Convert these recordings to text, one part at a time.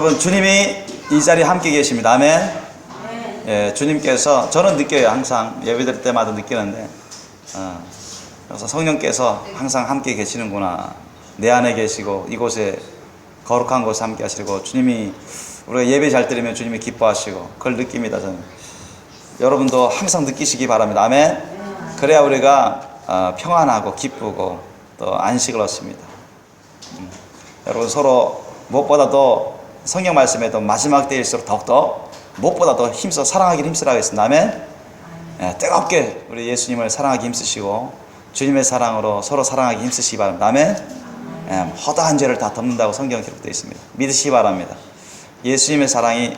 여러분, 주님이 이 자리에 함께 계십니다. 아멘. 예, 주님께서, 저는 느껴요. 항상 예배드릴 때마다 느끼는데, 그래서 성령께서 항상 함께 계시는구나. 내 안에 계시고 이곳에 거룩한 곳에 함께 하시고, 주님이, 우리가 예배 잘 드리면 주님이 기뻐하시고, 그걸 느낍니다. 저는 여러분도 항상 느끼시기 바랍니다. 아멘. 그래야 우리가 평안하고 기쁘고 또 안식을 얻습니다. 여러분, 서로 무엇보다도 성경 말씀에도 마지막 때일수록 더욱더 무엇보다 더 힘써 사랑하기를 힘쓰라겠습니다. 아멘. 예, 뜨겁게 우리 예수님을 사랑하기 힘쓰시고 주님의 사랑으로 서로 사랑하기 힘쓰시기 바랍니다. 아멘. 예, 허다한 죄를 다 덮는다고 성경에 기록되어 있습니다. 믿으시기 바랍니다. 예수님의 사랑이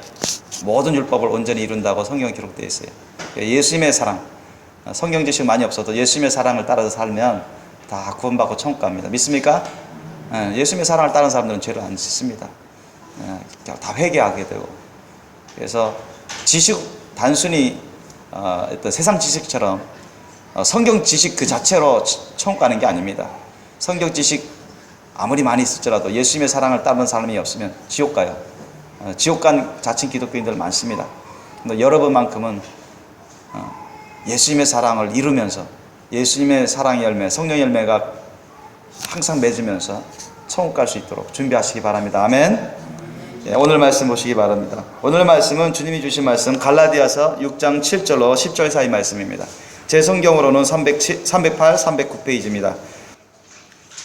모든 율법을 온전히 이룬다고 성경에 기록되어 있어요. 예수님의 사랑, 성경 지식 많이 없어도 예수님의 사랑을 따라서 살면 다 구원받고 천국 갑니다. 믿습니까? 예, 예수님의 사랑을 따르는 사람들은 죄를 안 짓습니다. 예, 다 회개하게 되고. 그래서 지식, 단순히 어떤 세상 지식처럼 성경 지식 그 자체로 천국 가는 게 아닙니다. 성경 지식 아무리 많이 있을지라도 예수님의 사랑을 따르는 사람이 없으면 지옥 가요. 지옥 간 자칭 기독교인들 많습니다. 근데 여러분만큼은 예수님의 사랑을 이루면서 예수님의 사랑의 열매, 성령의 열매가 항상 맺으면서 천국 갈 수 있도록 준비하시기 바랍니다. 아멘. 예, 오늘 말씀 보시기 바랍니다. 오늘 말씀은 주님이 주신 말씀 갈라디아서 6장 7절로 10절 사이 말씀입니다. 제 성경으로는 308, 309페이지입니다.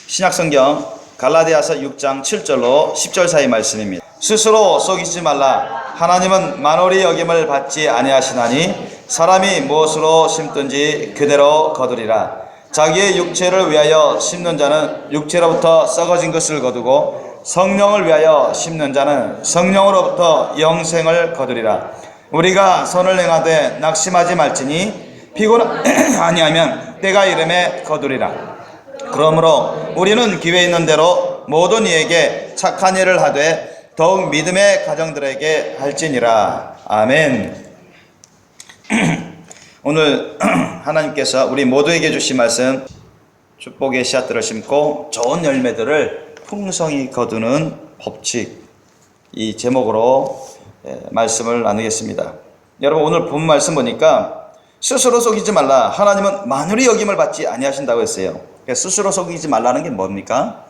신약성경 갈라디아서 6장 7절로 10절 사이 말씀입니다. 스스로 속이지 말라. 하나님은 만홀히 여김을 받지 아니하시나니 사람이 무엇으로 심든지 그대로 거두리라. 자기의 육체를 위하여 심는 자는 육체로부터 썩어진 것을 거두고 성령을 위하여 심는 자는 성령으로부터 영생을 거두리라. 우리가 선을 행하되 낙심하지 말지니 피곤 아니하면 때가 이름에 거두리라. 그러므로 우리는 기회 있는 대로 모든 이에게 착한 일을 하되 더욱 믿음의 가정들에게 할지니라. 아멘. 오늘 하나님께서 우리 모두에게 주신 말씀, 축복의 씨앗들을 심고 좋은 열매들을 풍성히 거두는 법칙, 이 제목으로 말씀을 나누겠습니다. 여러분, 오늘 본 말씀 보니까 스스로 속이지 말라. 하나님은 만홀히 여김을 받지 아니하신다고 했어요. 스스로 속이지 말라는 게 뭡니까?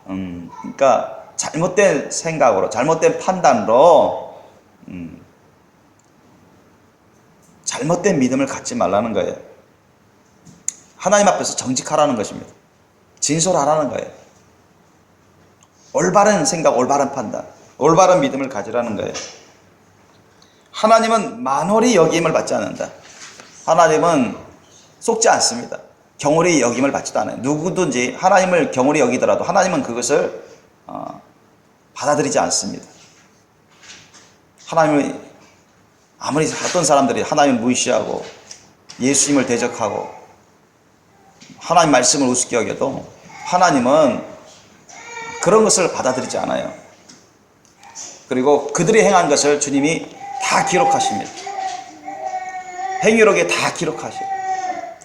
그러니까 잘못된 생각으로, 잘못된 판단으로 잘못된 믿음을 갖지 말라는 거예요. 하나님 앞에서 정직하라는 것입니다. 진솔하라는 거예요. 올바른 생각, 올바른 판단, 올바른 믿음을 가지라는 거예요. 하나님은 만홀히 여김을 받지 않는다. 하나님은 속지 않습니다. 경홀히 여김을 받지도 않아요. 누구든지 하나님을 경홀히 여기더라도 하나님은 그것을 받아들이지 않습니다. 하나님을 아무리 어떤 사람들이 하나님을 무시하고 예수님을 대적하고 하나님 말씀을 우습게 여겨도 하나님은 그런 것을 받아들이지 않아요. 그리고 그들이 행한 것을 주님이 다 기록하십니다. 행위록에 다 기록하셔요.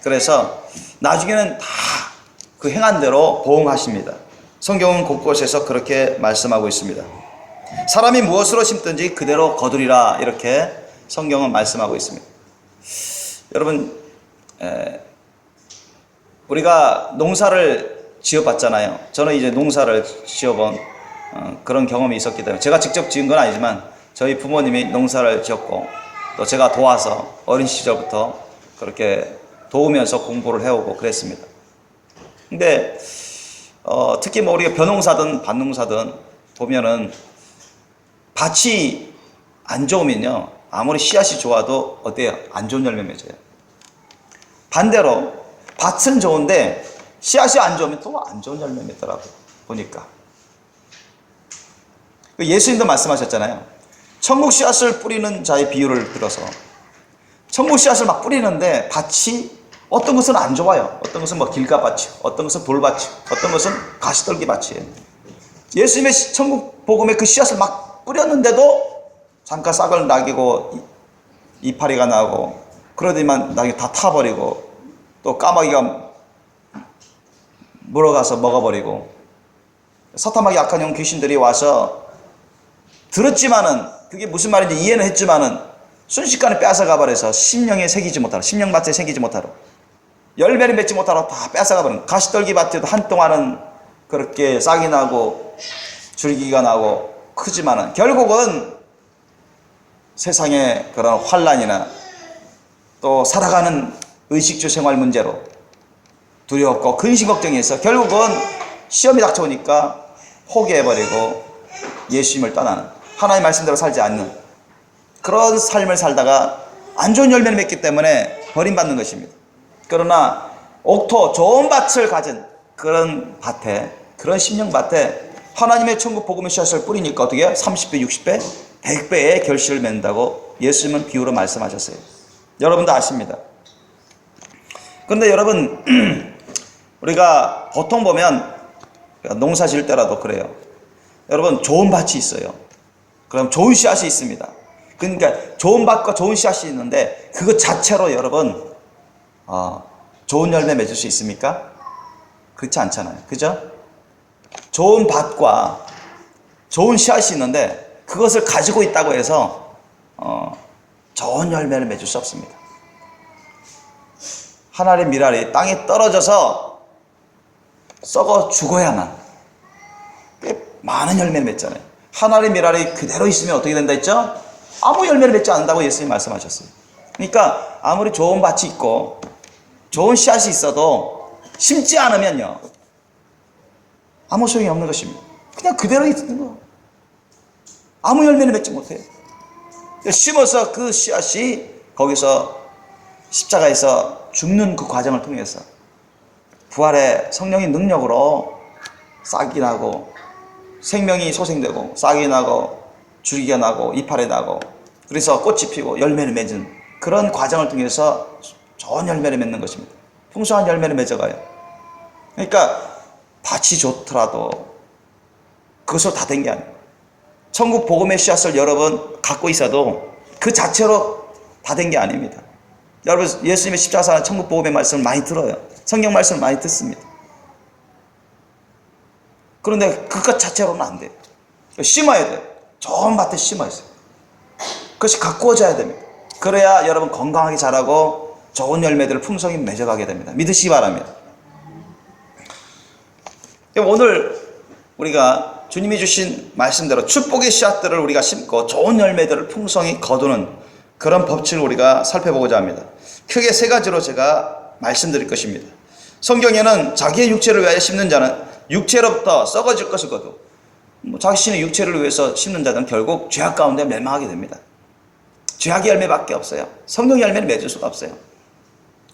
그래서 나중에는 다 그 행한 대로 보응하십니다. 성경은 곳곳에서 그렇게 말씀하고 있습니다. 사람이 무엇으로 심든지 그대로 거두리라, 이렇게 성경은 말씀하고 있습니다. 여러분, 우리가 농사를 지어봤잖아요. 저는 이제 농사를 지어본 그런 경험이 있었기 때문에, 제가 직접 지은 건 아니지만 저희 부모님이 농사를 지었고 또 제가 도와서 어린 시절부터 그렇게 도우면서 공부를 해오고 그랬습니다. 근데 특히 뭐 우리가 벼농사든 밭농사든 보면은 밭이 안 좋으면요, 아무리 씨앗이 좋아도 어때요? 안 좋은 열매 맺어요. 반대로 밭은 좋은데 씨앗이 안 좋으면 또 안 좋은 열매 맺더라고요. 보니까 예수님도 말씀하셨잖아요. 천국 씨앗을 뿌리는 자의 비유를 들어서 천국 씨앗을 막 뿌리는데 밭이 어떤 것은 안 좋아요. 어떤 것은 뭐 길가밭이, 어떤 것은 돌밭이, 어떤 것은 가시떨기밭이에요. 예수님의 천국 복음에 그 씨앗을 막 뿌렸는데도 잠깐 싹을 나기고 이파리가 나고 그러더니만 나중에 다 타버리고 또 까마귀가 물어가서 먹어버리고, 사탐하기 약한 형 귀신들이 와서 들었지만은 그게 무슨 말인지 이해는 했지만은 순식간에 뺏어가 버려서 심령에 새기지 못하러, 심령밭에 새기지 못하러, 열매를 맺지 못하러 다 뺏어가 버린. 가시떨기 밭에도 한동안은 그렇게 싹이 나고 줄기가 나고 크지만은 결국은 세상의 그런 환란이나 또 살아가는 의식주 생활 문제로 두려웠고 근심 걱정해서 결국은 시험이 닥쳐오니까 포기해버리고 예수님을 떠나는, 하나님의 말씀대로 살지 않는 그런 삶을 살다가 안 좋은 열매를 맺기 때문에 버림받는 것입니다. 그러나 옥토, 좋은 밭을 가진 그런 밭에, 그런 심령밭에 하나님의 천국 복음의 씨앗을 뿌리니까 어떻게 해요? 30배, 60배, 100배의 결실을 맺는다고 예수님은 비유로 말씀하셨어요. 여러분도 아십니다. 그런데 여러분, 우리가 보통 보면 농사 지을 때라도 그래요. 여러분, 좋은 밭이 있어요. 그럼 좋은 씨앗이 있습니다. 그러니까 좋은 밭과 좋은 씨앗이 있는데 그것 자체로 여러분 좋은 열매 맺을 수 있습니까? 그렇지 않잖아요. 그죠? 좋은 밭과 좋은 씨앗이 있는데 그것을 가지고 있다고 해서 좋은 열매를 맺을 수 없습니다. 하나님의 미랄이 땅에 떨어져서 썩어 죽어야만 꽤 많은 열매를 맺잖아요. 하나님의 미랄이 그대로 있으면 어떻게 된다 했죠? 아무 열매를 맺지 않는다고 예수님이 말씀하셨어요. 그러니까 아무리 좋은 밭이 있고 좋은 씨앗이 있어도 심지 않으면요 아무 소용이 없는 것입니다. 그냥 그대로 있는 거. 아무 열매를 맺지 못해요. 심어서 그 씨앗이 거기서 십자가에서 죽는 그 과정을 통해서 부활의 성령의 능력으로 싹이 나고 생명이 소생되고 싹이 나고 줄기가 나고 이파리 나고 그래서 꽃이 피고 열매를 맺은 그런 과정을 통해서 좋은 열매를 맺는 것입니다. 풍성한 열매를 맺어가요. 그러니까 밭이 좋더라도 그것으로 다 된 게 아니에요. 천국 복음의 씨앗을 여러분 갖고 있어도 그 자체로 다 된 게 아닙니다. 여러분, 예수님의 십자가사는 천국 복음의 말씀을 많이 들어요. 성경 말씀을 많이 듣습니다. 그런데 그것 자체로는 안 돼요. 심어야 돼요. 좋은 밭에 심어야 돼요. 그것이 가꾸어져야 됩니다. 그래야 여러분 건강하게 자라고 좋은 열매들을 풍성히 맺어가게 됩니다. 믿으시기 바랍니다. 오늘 우리가 주님이 주신 말씀대로 축복의 씨앗들을 우리가 심고 좋은 열매들을 풍성히 거두는 그런 법칙을 우리가 살펴보고자 합니다. 크게 세 가지로 제가 말씀드릴 것입니다. 성경에는 자기의 육체를 위하여 심는 자는 육체로부터 썩어질 것을 거두, 자신의 육체를 위해서 심는 자는 결국 죄악 가운데 멸망하게 됩니다. 죄악의 열매밖에 없어요. 성령 열매를 맺을 수가 없어요.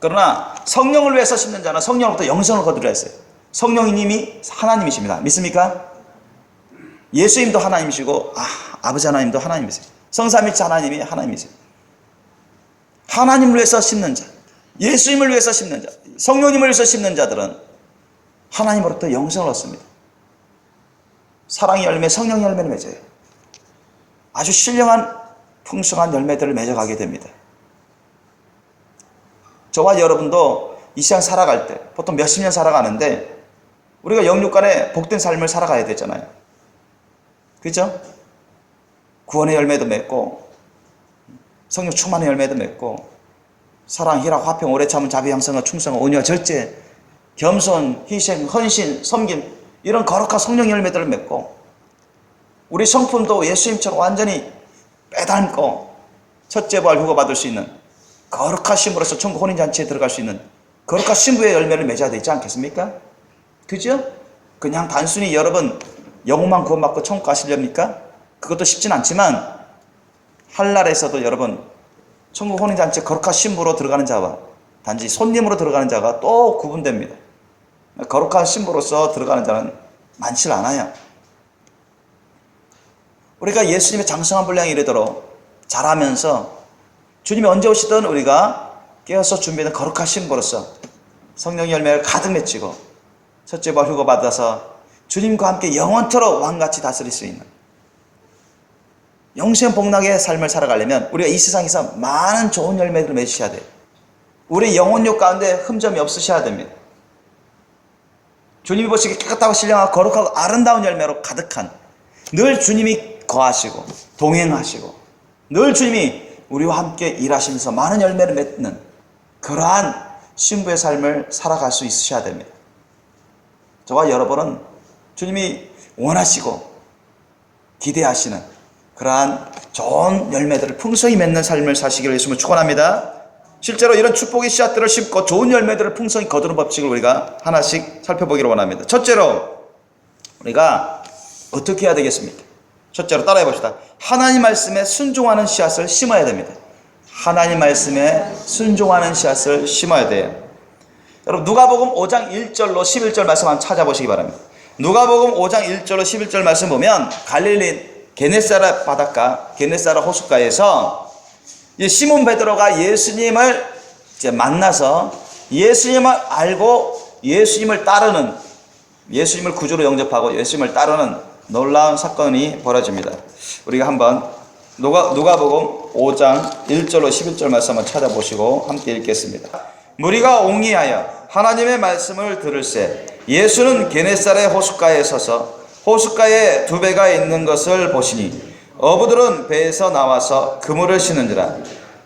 그러나 성령을 위해서 심는 자는 성령으로부터 영생을 거두려 했어요. 성령님이 하나님이십니다. 믿습니까? 예수님도 하나님이시고 아버지 하나님도 하나님이세요. 성삼일체 하나님이 하나님이세요. 하나님을 위해서 심는 자, 예수님을 위해서 심는 자, 성령님을 위해서 심는 자들은 하나님으로부터 영생을 얻습니다. 사랑의 열매, 성령 열매를 맺어요. 아주 신령한 풍성한 열매들을 맺어가게 됩니다. 저와 여러분도 이 세상 살아갈 때 보통 몇십 년 살아가는데 우리가 영육간에 복된 삶을 살아가야 되잖아요. 그죠? 구원의 열매도 맺고 성령 충만의 열매도 맺고 사랑, 희락, 화평, 오래 참은, 자비, 양성과 충성, 온유와 절제, 겸손, 희생, 헌신, 섬김 이런 거룩한 성령 열매들을 맺고 우리 성품도 예수님처럼 완전히 빼닮고 첫째 부활 휴가 받을 수 있는 거룩한 신부로서 천국 혼인잔치에 들어갈 수 있는 거룩한 신부의 열매를 맺어야 되지 않겠습니까? 그죠? 그냥 단순히 여러분 영혼만 구원받고 천국 가시렵니까? 그것도 쉽진 않지만 한날에서도 여러분 천국 혼인잔치에 거룩한 신부로 들어가는 자와 단지 손님으로 들어가는 자가 또 구분됩니다. 거룩한 신부로서 들어가는 자는 많지 않아요. 우리가 예수님의 장성한 분량에 이르도록 자라면서 주님이 언제 오시든 우리가 깨어서 준비된 거룩한 신부로서 성령의 열매를 가득 맺히고 첫째 부활 휴가 받아서 주님과 함께 영원토록 왕같이 다스릴 수 있는 영생 복락의 삶을 살아가려면 우리가 이 세상에서 많은 좋은 열매들을 맺으셔야 돼요. 우리 영혼욕 가운데 흠점이 없으셔야 됩니다. 주님이 보시기에 깨끗하고 신령하고 거룩하고 아름다운 열매로 가득한 늘 주님이 거하시고 동행하시고 늘 주님이 우리와 함께 일하시면서 많은 열매를 맺는 그러한 신부의 삶을 살아갈 수 있으셔야 됩니다. 저와 여러분은 주님이 원하시고 기대하시는 그러한 좋은 열매들을 풍성히 맺는 삶을 사시기를 예수님을 축원합니다. 실제로 이런 축복의 씨앗들을 심고 좋은 열매들을 풍성히 거두는 법칙을 우리가 하나씩 살펴보기를 원합니다. 첫째로 우리가 어떻게 해야 되겠습니까? 첫째로 따라해 봅시다. 하나님 말씀에 순종하는 씨앗을 심어야 됩니다. 하나님 말씀에 순종하는 씨앗을 심어야 돼요. 여러분 누가복음 5장 1절로 11절 말씀 한번 찾아보시기 바랍니다. 누가복음 5장 1절로 11절 말씀 보면 갈릴리 게네사렛 바닷가, 게네사렛 호숫가에서 시몬 베드로가 예수님을 이제 만나서 예수님을 알고 예수님을 따르는, 예수님을 구주로 영접하고 예수님을 따르는 놀라운 사건이 벌어집니다. 우리가 한번 누가복음 5장 1절로 11절 말씀 한번 찾아보시고 함께 읽겠습니다. 무리가 옹이하여 하나님의 말씀을 들을새 예수는 게네사렛 호숫가에 서서 호숫가에 두 배가 있는 것을 보시니 어부들은 배에서 나와서 그물을 치는지라.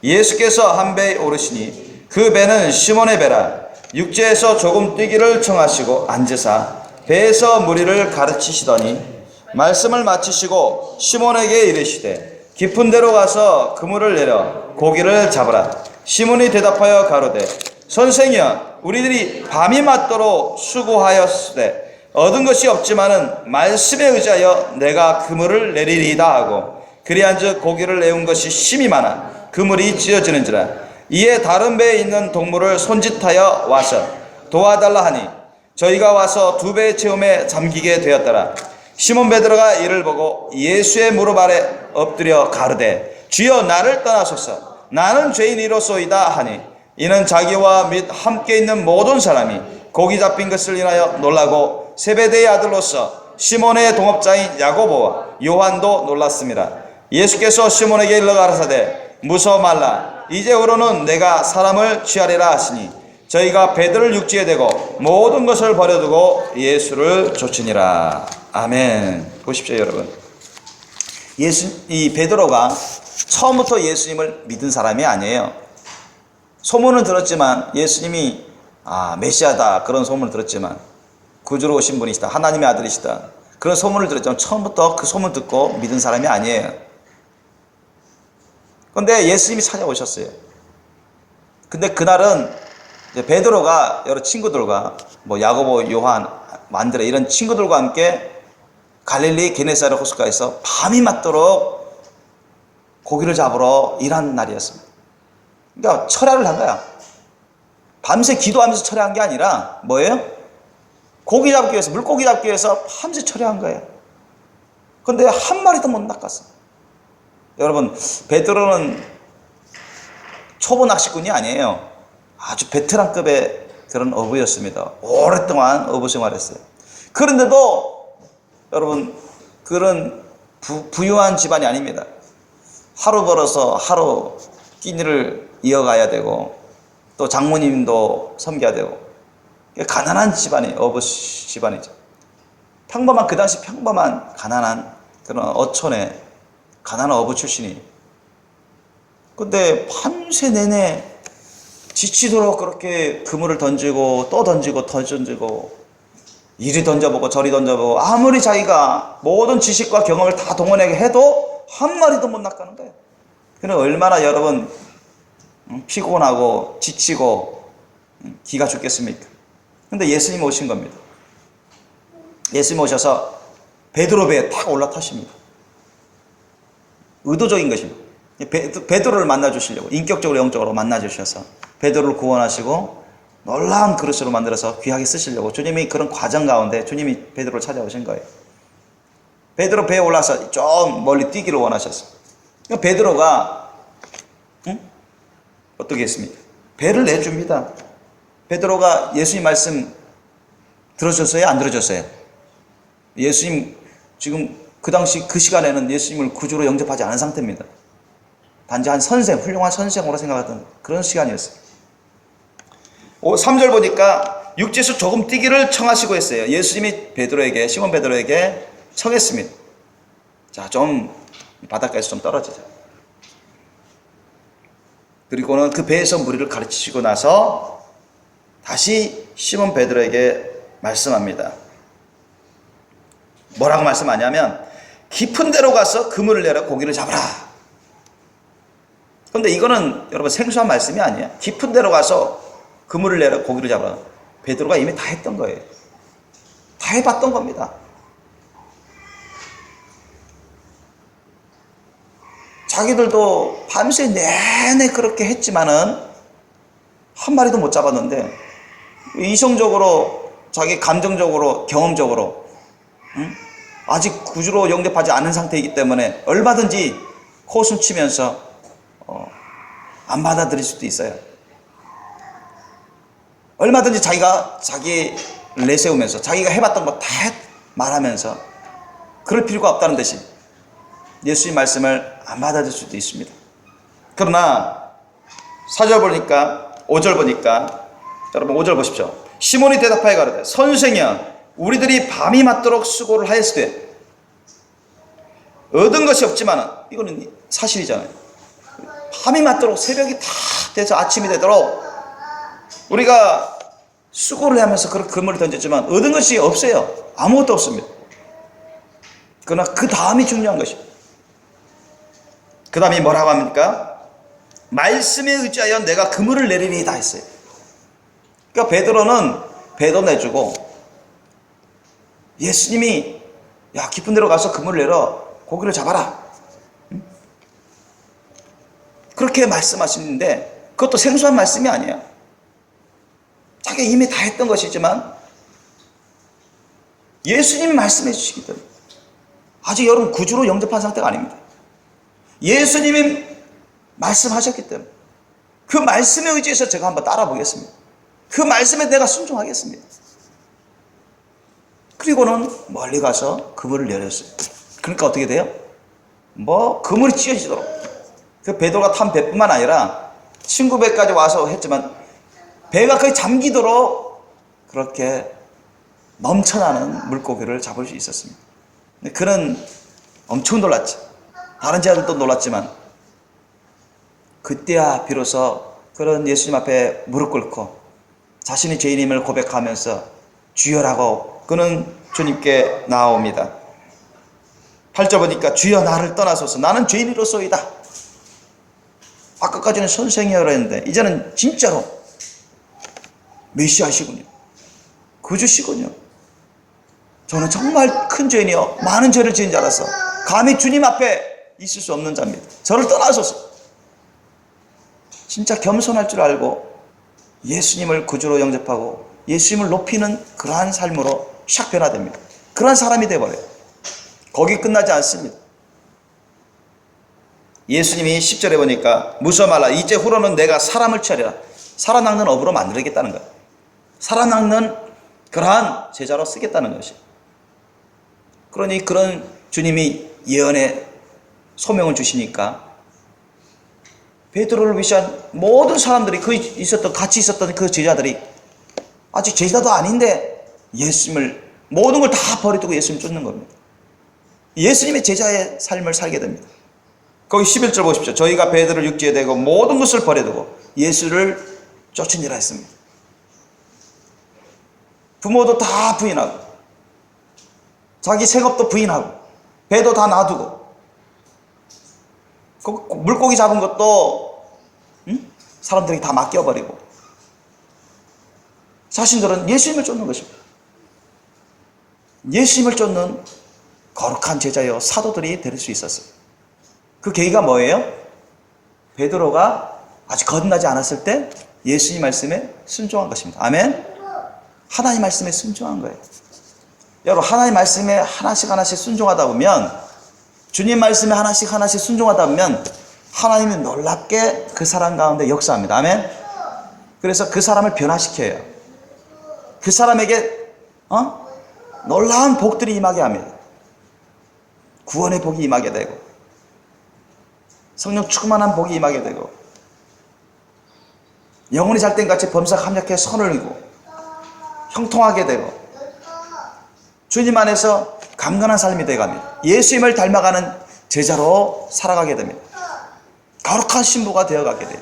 예수께서 한 배에 오르시니 그 배는 시몬의 배라. 육지에서 조금 뛰기를 청하시고 앉으사 배에서 무리를 가르치시더니 말씀을 마치시고 시몬에게 이르시되 깊은 데로 가서 그물을 내려 고기를 잡으라. 시몬이 대답하여 가로되 선생이여 우리들이 밤이 맞도록 수고하였으되 얻은 것이 없지만은 말씀에 의지하여 내가 그물을 내리리이다 하고 그리한즉 고기를 내온 것이 심이 많아 그물이 찢어지는지라. 이에 다른 배에 있는 동물을 손짓하여 와서 도와달라 하니 저희가 와서 두 배의 체험에 잠기게 되었더라. 시몬 베드로가 이를 보고 예수의 무릎 아래 엎드려 가르되 주여 나를 떠나소서 나는 죄인이로소이다 하니 이는 자기와 및 함께 있는 모든 사람이 고기 잡힌 것을 인하여 놀라고 세베대의 아들로서 시몬의 동업자인 야고보와 요한도 놀랐습니다. 예수께서 시몬에게 일러 가라사대 무서워 말라 이제후로는 내가 사람을 취하리라 하시니 저희가 배들을 육지에 대고 모든 것을 버려두고 예수를 좇으니라. 아멘. 보십시오 여러분, 이 베드로가 처음부터 예수님을 믿은 사람이 아니에요. 소문은 들었지만 예수님이 메시아다 그런 소문을 들었지만 구주로 오신 분이시다, 하나님의 아들이시다 그런 소문을 들었지만 처음부터 그 소문 듣고 믿은 사람이 아니에요. 그런데 예수님이 찾아오셨어요. 근데 그날은 이제 베드로가 여러 친구들과 야고보, 요한, 안드레 이런 친구들과 함께 갈릴리 게네사렛 호숫가에서 밤이 맞도록 고기를 잡으러 일한 날이었습니다. 그러니까 철야를 한 거야. 밤새 기도하면서 철야한 게 아니라 뭐예요? 고기 잡기 위해서, 물고기 잡기 위해서 밤새 철야한 거예요. 그런데 한 마리도 못 낚았어. 여러분, 베드로는 초보 낚시꾼이 아니에요. 아주 베테랑급의 그런 어부였습니다. 오랫동안 어부 생활했어요. 그런데도 여러분, 그런 부유한 집안이 아닙니다. 하루 벌어서 하루 끼니를 이어가야 되고 또 장모님도 섬겨야 되고 가난한 집안이 어부 집안이죠. 평범한, 그 당시 평범한 가난한 그런 어촌의 가난한 어부 출신이. 근데 밤새 내내 지치도록 그렇게 그물을 던지고 또 던지고 이리 던져보고 저리 던져보고 아무리 자기가 모든 지식과 경험을 다 동원하게 해도 한 마리도 못 낚는 거예요. 그는 얼마나 여러분 피곤하고 지치고 기가 죽겠습니까? 근데 예수님 오신 겁니다. 예수님 오셔서 베드로 배에 탁 올라타십니다. 의도적인 것입니다. 베드로를 만나주시려고, 인격적으로 영적으로 만나주셔서 베드로를 구원하시고 놀라운 그릇으로 만들어서 귀하게 쓰시려고 주님이 그런 과정 가운데 주님이 베드로를 찾아오신 거예요. 베드로 배에 올라서 좀 멀리 뛰기를 원하셨어요. 베드로가 어떻게 했습니까? 배를 내줍니다. 베드로가 예수님 말씀 들어줬어요? 안 들어줬어요? 예수님 지금 그 당시 그 시간에는 예수님을 구주로 영접하지 않은 상태입니다. 단지 한 선생, 훌륭한 선생으로 생각하던 그런 시간이었어요. 3절 보니까 육지에서 조금 뛰기를 청하시고 했어요. 예수님이 베드로에게, 시몬 베드로에게 청했습니다. 자, 좀 바닷가에서 좀 떨어지자. 그리고는 그 배에서 무리를 가르치시고 나서 다시 시몬 베드로에게 말씀합니다. 뭐라고 말씀하냐면 깊은 데로 가서 그물을 내려 고기를 잡아라. 그런데 이거는 여러분 생소한 말씀이 아니에요. 깊은 데로 가서 그물을 내려 고기를 잡아라. 베드로가 이미 다 했던 거예요. 다 해봤던 겁니다. 자기들도 밤새 내내 그렇게 했지만은 한 마리도 못 잡았는데 이성적으로 자기 감정적으로 경험적으로 아직 구주로 영접하지 않은 상태이기 때문에 얼마든지 코웃음 치면서 안 받아들일 수도 있어요. 얼마든지 자기 내세우면서 자기가 해봤던 거 다 말하면서 그럴 필요가 없다는 듯이 예수님 말씀을 안 받아들일 수도 있습니다. 그러나 4절 보니까 5절 보니까 여러분 5절 보십시오. 시몬이 대답하여 가로되 선생이여 우리들이 밤이 맞도록 수고를 하였으되 얻은 것이 없지만은 이거는 사실이잖아요. 밤이 맞도록 새벽이 다 돼서 아침이 되도록 우리가 수고를 하면서 그런 그물을 던졌지만 얻은 것이 없어요. 아무것도 없습니다. 그러나 그 다음이 중요한 것입니다. 그 다음이 뭐라고 합니까? 말씀에 의지하여 내가 그물을 내리리이다 했어요. 그러니까 베드로는 배도 내주고 예수님이 야 깊은 데로 가서 그물을 내려 고기를 잡아라 그렇게 말씀하시는데 그것도 생소한 말씀이 아니에요. 자기가 이미 다 했던 것이지만 예수님이 말씀해 주시기 때문에 아직 여러분 구주로 영접한 상태가 아닙니다. 예수님이 말씀하셨기 때문에 그 말씀에 의지해서 제가 한번 따라 보겠습니다. 그 말씀에 내가 순종하겠습니다. 그리고는 멀리 가서 그물을 내렸어요. 그러니까 어떻게 돼요? 그물이 찢어지도록 그 베드로가 탄 배뿐만 아니라 친구 배까지 와서 했지만 배가 거의 잠기도록 그렇게 넘쳐나는 물고기를 잡을 수 있었습니다. 근데 그는 엄청 놀랐죠. 다른 제자들도 놀랐지만 그때야 비로소 그런 예수님 앞에 무릎 꿇고 자신이 죄인임을 고백하면서 주여라고 그는 주님께 나옵니다. 8절 보니까 주여 나를 떠나소서 나는 죄인이로소이다. 아까까지는 선생이라고 했는데 이제는 진짜로 메시아시군요. 구주시군요. 저는 정말 큰 죄인이요 많은 죄를 지은 자라서 감히 주님 앞에 있을 수 없는 자입니다. 저를 떠나소서. 진짜 겸손할 줄 알고 예수님을 구주로 영접하고 예수님을 높이는 그러한 삶으로 샥 변화됩니다. 그러한 사람이 되어버려요. 거기 끝나지 않습니다. 예수님이 10절에 보니까 무서워 말라 이제 후로는 내가 사람을 취하리라. 살아남는 업으로 만들겠다는 거예요. 살아남는 그러한 제자로 쓰겠다는 것이. 그러니 그런 주님이 예언의 소명을 주시니까 베드로를 위한 모든 사람들이 같이 있었던 그 제자들이 아직 제자도 아닌데 예수님을 모든 걸 다 버리두고 예수님 쫓는 겁니다. 예수님의 제자의 삶을 살게 됩니다. 거기 11절 보십시오. 저희가 베드로를 육지에 대고 모든 것을 버려두고 예수를 쫓으니라 했습니다. 부모도 다 부인하고 자기 생업도 부인하고 배도 다 놔두고 물고기 잡은 것도 사람들이 다 맡겨버리고 자신들은 예수님을 쫓는 것입니다. 예수님을 쫓는 거룩한 제자여 사도들이 될 수 있었어요. 그 계기가 뭐예요? 베드로가 아직 거듭나지 않았을 때 예수님 말씀에 순종한 것입니다. 아멘? 하나님 말씀에 순종한 거예요. 여러분 하나님 말씀에 하나씩 순종하다 보면 주님 말씀에 하나씩 순종하다 보면 하나님이 놀랍게 그 사람 가운데 역사합니다. 아멘? 그래서 그 사람을 변화시켜요. 그 사람에게 놀라운 복들이 임하게 합니다. 구원의 복이 임하게 되고 성령 충만한 복이 임하게 되고 영혼이 잘된같이 범사가 합력해 선을 이고 형통하게 되고 주님 안에서 강건한 삶이 되어갑니다. 예수님을 닮아가는 제자로 살아가게 됩니다. 거룩한 신부가 되어가게 돼요.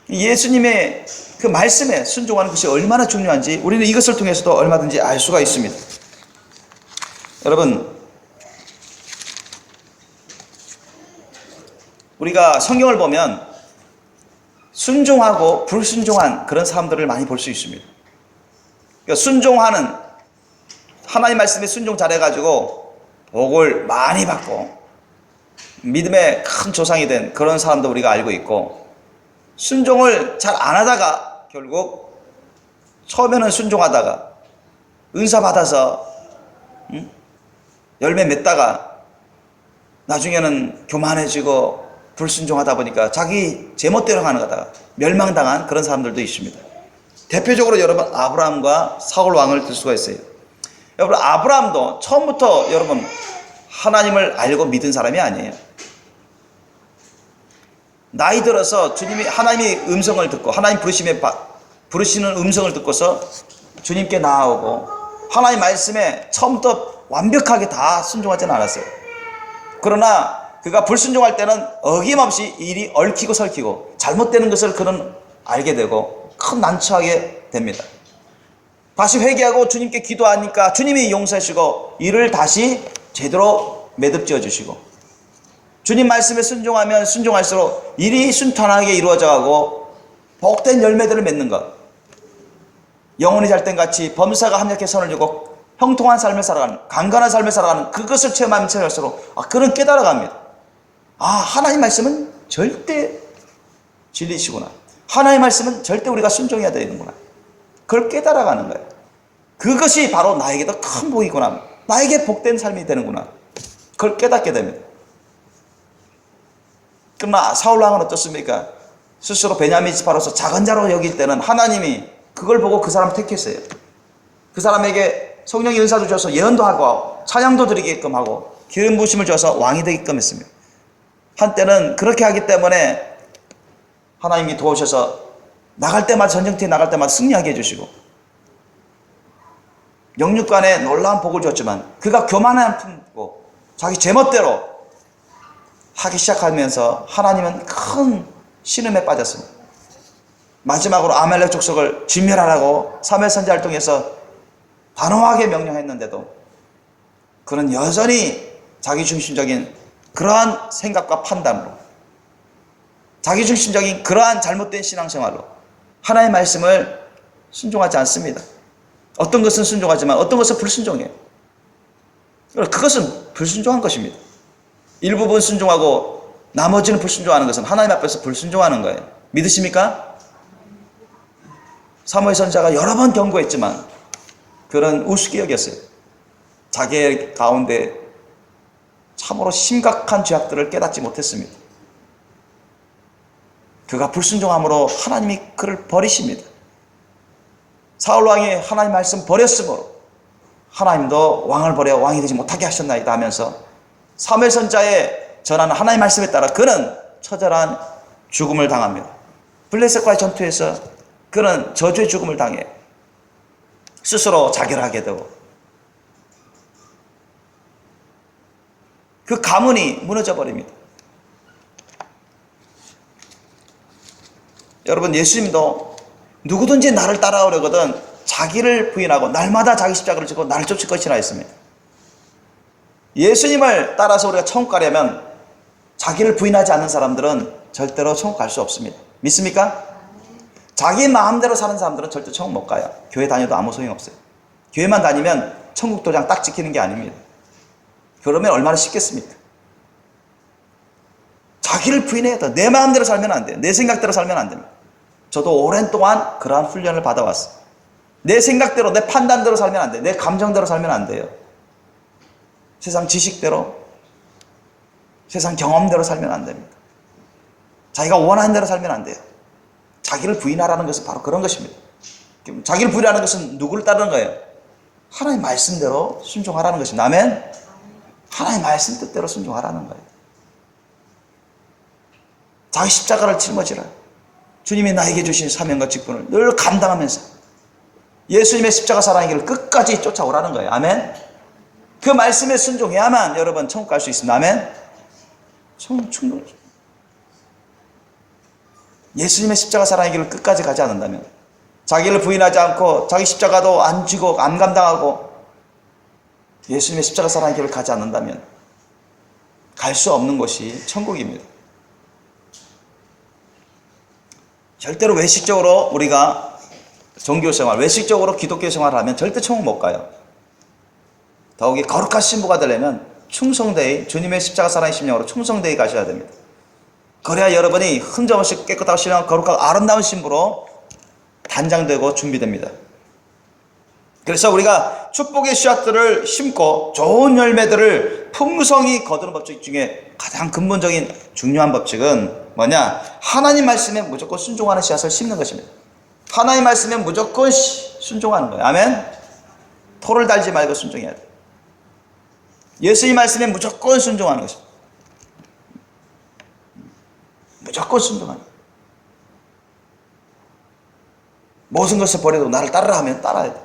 예수님의 그 말씀에 순종하는 것이 얼마나 중요한지 우리는 이것을 통해서도 얼마든지 알 수가 있습니다. 여러분, 우리가 성경을 보면 순종하고 불순종한 그런 사람들을 많이 볼 수 있습니다. 그러니까 순종하는, 하나님 말씀에 순종 잘해가지고 복을 많이 받고 믿음의 큰 조상이 된 그런 사람도 우리가 알고 있고, 순종을 잘 안 하다가 결국 처음에는 순종하다가 은사 받아서 열매 맺다가 나중에는 교만해지고 불순종하다 보니까 자기 제멋대로 하는 거다가 멸망당한 그런 사람들도 있습니다. 대표적으로 여러분 아브라함과 사울 왕을 들 수가 있어요. 여러분 아브라함도 처음부터 여러분 하나님을 알고 믿은 사람이 아니에요. 나이 들어서 주님이 하나님의 음성을 듣고 하나님 부르시는 음성을 듣고서 주님께 나아오고 하나님 말씀에 처음부터 완벽하게 다 순종하지는 않았어요. 그러나 그가 불순종할 때는 어김없이 일이 얽히고 설키고 잘못되는 것을 그는 알게 되고 큰 난처하게 됩니다. 다시 회개하고 주님께 기도하니까 주님이 용서하시고 일을 다시 제대로 매듭지어 주시고, 주님 말씀에 순종하면 순종할수록 일이 순탄하게 이루어져 가고 복된 열매들을 맺는 것, 영혼이 잘된 같이 범사가 합력해 선을 주고 형통한 삶을 살아가는, 강건한 삶을 살아가는 그것을 체험하면 체험할수록 그는 깨달아갑니다. 하나님 말씀은 절대 진리시구나. 하나님 말씀은 절대 우리가 순종해야 되는구나. 그걸 깨달아가는 거예요. 그것이 바로 나에게도 큰 복이구나. 나에게 복된 삶이 되는구나. 그걸 깨닫게 됩니다. 그러나 사울왕은 어떻습니까? 스스로 베냐민 지파로서 작은 자로 여길 때는 하나님이 그걸 보고 그 사람을 택했어요. 그 사람에게 성령의 은사도 줘서 예언도 하고 찬양도 드리게끔 하고 기름 부으심을 줘서 왕이 되게끔 했습니다. 한때는 그렇게 하기 때문에 하나님이 도우셔서 나갈 때마다, 전쟁터에 나갈 때마다 승리하게 해주시고 영육간에 놀라운 복을 줬지만 그가 교만한 품고 자기 제멋대로 하기 시작하면서 하나님은 큰 신음에 빠졌습니다. 마지막으로 아말렉 족속을 진멸하라고 사무엘 선지자를 통해서 단호하게 명령했는데도 그는 여전히 자기중심적인 그러한 생각과 판단으로, 자기중심적인 그러한 잘못된 신앙생활로 하나님의 말씀을 순종하지 않습니다. 어떤 것은 순종하지만 어떤 것은 불순종해요. 그것은 불순종한 것입니다. 일부분 순종하고 나머지는 불순종하는 것은 하나님 앞에서 불순종하는 거예요. 믿으십니까? 사무엘 선지자가 여러 번 경고했지만 그런 우습게 여겼어요. 자기 가운데 참으로 심각한 죄악들을 깨닫지 못했습니다. 그가 불순종함으로 하나님이 그를 버리십니다. 사울왕이 하나님 말씀 버렸으므로 하나님도 왕을 버려 왕이 되지 못하게 하셨나이다 하면서 사무엘 선지자의 전하는 하나님의 말씀에 따라 그는 처절한 죽음을 당합니다. 블레셋과의 전투에서 그는 저주의 죽음을 당해 스스로 자결하게 되고 그 가문이 무너져 버립니다. 여러분, 예수님도 누구든지 나를 따라오려거든 자기를 부인하고 날마다 자기 십자가를 지고 나를 쫓을 것이라 했습니다. 예수님을 따라서 우리가 천국 가려면 자기를 부인하지 않는 사람들은 절대로 천국 갈 수 없습니다. 믿습니까? 자기 마음대로 사는 사람들은 절대 천국 못 가요. 교회 다녀도 아무 소용없어요. 교회만 다니면 천국 도장 딱 지키는 게 아닙니다. 그러면 얼마나 쉽겠습니까? 자기를 부인해야 돼. 내 마음대로 살면 안 돼요. 내 생각대로 살면 안 됩니다. 저도 오랜 동안 그러한 훈련을 받아왔어요. 내 생각대로, 내 판단대로 살면 안 돼요. 내 감정대로 살면 안 돼요. 세상 지식대로, 세상 경험대로 살면 안 됩니다. 자기가 원하는 대로 살면 안 돼요. 자기를 부인하라는 것은 바로 그런 것입니다. 자기를 부인하는 것은 누구를 따르는 거예요? 하나님 말씀대로 순종하라는 것입니다. 아멘? 하나님 말씀 뜻대로 순종하라는 거예요. 자기 십자가를 짊어지라. 주님이 나에게 주신 사명과 직분을 늘 감당하면서 예수님의 십자가 사랑의 길을 끝까지 쫓아오라는 거예요. 아멘? 그 말씀에 순종해야만 여러분 천국 갈 수 있습니다. 아멘. 충분히. 예수님의 십자가 사랑의 길을 끝까지 가지 않는다면, 자기를 부인하지 않고 자기 십자가도 안 지고 안 감당하고 예수님의 십자가 사랑의 길을 가지 않는다면 갈 수 없는 것이 천국입니다. 절대로 외식적으로 우리가 종교생활, 외식적으로 기독교 생활을 하면 절대 천국 못 가요. 더욱이 거룩한 신부가 되려면 충성되이, 주님의 십자가 사랑의 심령으로 충성되이 가셔야 됩니다. 그래야 여러분이 흠잡없이 깨끗하고 신령하고 거룩하고 아름다운 신부로 단장되고 준비됩니다. 그래서 우리가 축복의 씨앗들을 심고 좋은 열매들을 풍성히 거두는 법칙 중에 가장 근본적인 중요한 법칙은 뭐냐? 하나님 말씀에 무조건 순종하는 씨앗을 심는 것입니다. 하나님 말씀에 무조건 순종하는 거예요. 아멘? 토를 달지 말고 순종해야 돼요. 예수님 말씀에 무조건 순종하는 것입니다. 무조건 순종하는 거예요. 모든 것을 버리고 나를 따르라 하면 따라야 돼.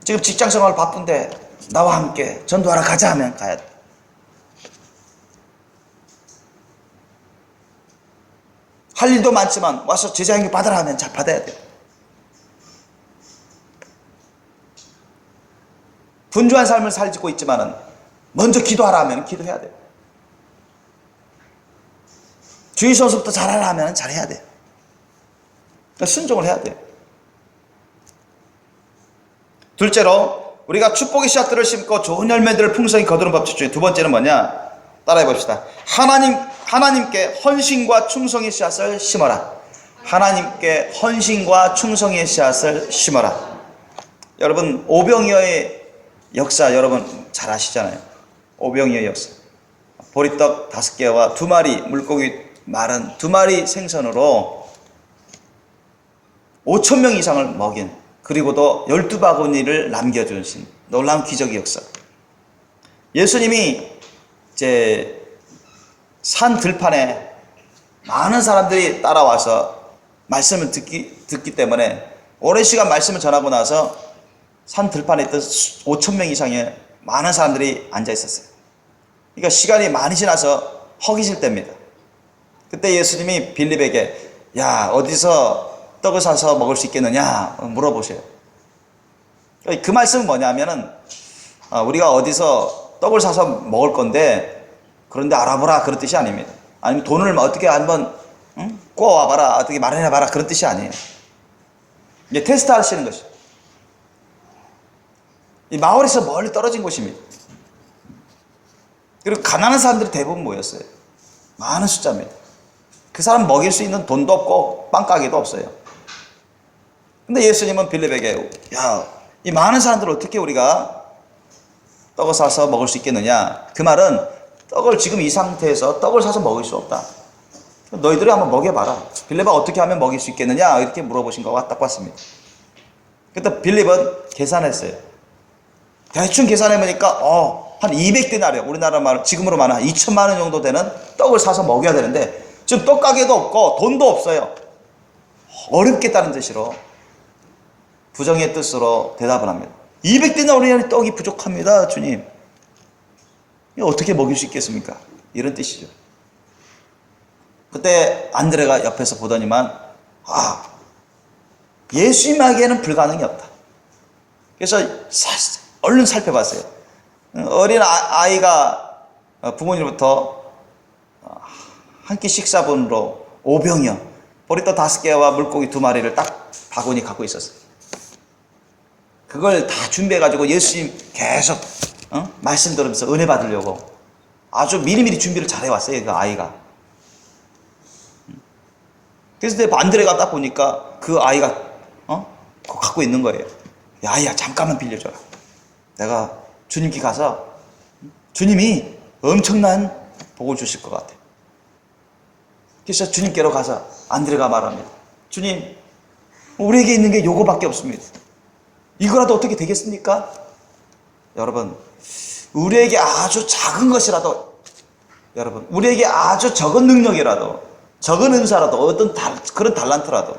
지금 직장생활 바쁜데 나와 함께 전도하러 가자 하면 가야 돼. 할 일도 많지만 와서 제자행위 받으라 하면 잘 받아야 돼. 분주한 삶을 살고 있지만은 먼저 기도하라 하면 기도해야 돼. 주의 소속부터 잘하라 하면 잘해야 돼. 순종을 해야 돼. 둘째로 우리가 축복의 씨앗들을 심고 좋은 열매들을 풍성히 거두는 법칙 중에 두 번째는 뭐냐? 따라해 봅시다. 하나님께 헌신과 충성의 씨앗을 심어라. 하나님께 헌신과 충성의 씨앗을 심어라. 여러분, 오병이어의 역사 여러분 잘 아시잖아요. 오병이어의 역사. 보리떡 5개와 2마리 물고기 마른 2마리 생선으로 5,000명 이상을 먹인, 그리고도 12바구니를 남겨주신 놀라운 기적의 역사. 예수님이 이제 산 들판에 많은 사람들이 따라와서 말씀을 듣기 때문에 오랜 시간 말씀을 전하고 나서 산 들판에 있던 5,000명 이상의 많은 사람들이 앉아 있었어요. 그러니까 시간이 많이 지나서 허기질 때입니다. 그때 예수님이 빌립에게 야, 어디서 떡을 사서 먹을 수 있겠느냐 물어보세요. 그 말씀은 뭐냐면은 우리가 어디서 떡을 사서 먹을 건데 그런데 알아보라 그런 뜻이 아닙니다. 아니면 돈을 어떻게 한번 꼬아와봐라, 어떻게 마련해봐라 그런 뜻이 아니에요. 이제 테스트 하시는 것이죠. 이 마을에서 멀리 떨어진 곳입니다. 그리고 가난한 사람들이 대부분 모였어요. 많은 숫자입니다. 그 사람 먹일 수 있는 돈도 없고 빵가게도 없어요. 근데 예수님은 빌립에게 야, 이 많은 사람들을 어떻게 우리가 떡을 사서 먹을 수 있겠느냐? 그 말은 떡을 지금 이 상태에서 떡을 사서 먹을 수 없다. 너희들이 한번 먹여봐라. 빌립아 어떻게 하면 먹일 수 있겠느냐? 이렇게 물어보신 거가 딱 봤습니다. 그때 빌립은 계산했어요. 대충 계산해보니까 한 200데나리온, 우리나라 말 지금으로 말하면 2천만 원 정도 되는 떡을 사서 먹여야 되는데 지금 떡가게도 없고 돈도 없어요. 어렵겠다는 뜻으로 부정의 뜻으로 대답을 합니다. 200데나리온의 떡이 부족합니다, 주님. 이거 어떻게 먹일 수 있겠습니까? 이런 뜻이죠. 그때 안드레가 옆에서 보더니만 예수님에게는 불가능이 없다. 그래서 얼른 살펴봤어요. 어린 아이가 부모님으로부터 한 끼 식사분으로 오병이어 보리떡 5개와 물고기 2마리를 딱 바구니 갖고 있었어요. 그걸 다 준비해가지고 예수님 계속 말씀 들으면서 은혜 받으려고 아주 미리미리 준비를 잘 해왔어요, 그 아이가. 그래서 내 안드레가 딱 보니까 그 아이가 그거 갖고 있는 거예요. 야, 아이야 잠깐만 빌려줘라. 내가 주님께 가서 주님이 엄청난 복을 주실 것 같아. 그래서 주님께로 가서 안드레가 말합니다. 주님, 우리에게 있는 게 요거밖에 없습니다. 이거라도 어떻게 되겠습니까? 여러분, 우리에게 아주 작은 것이라도, 여러분, 우리에게 아주 적은 능력이라도, 적은 은사라도, 어떤 그런 달란트라도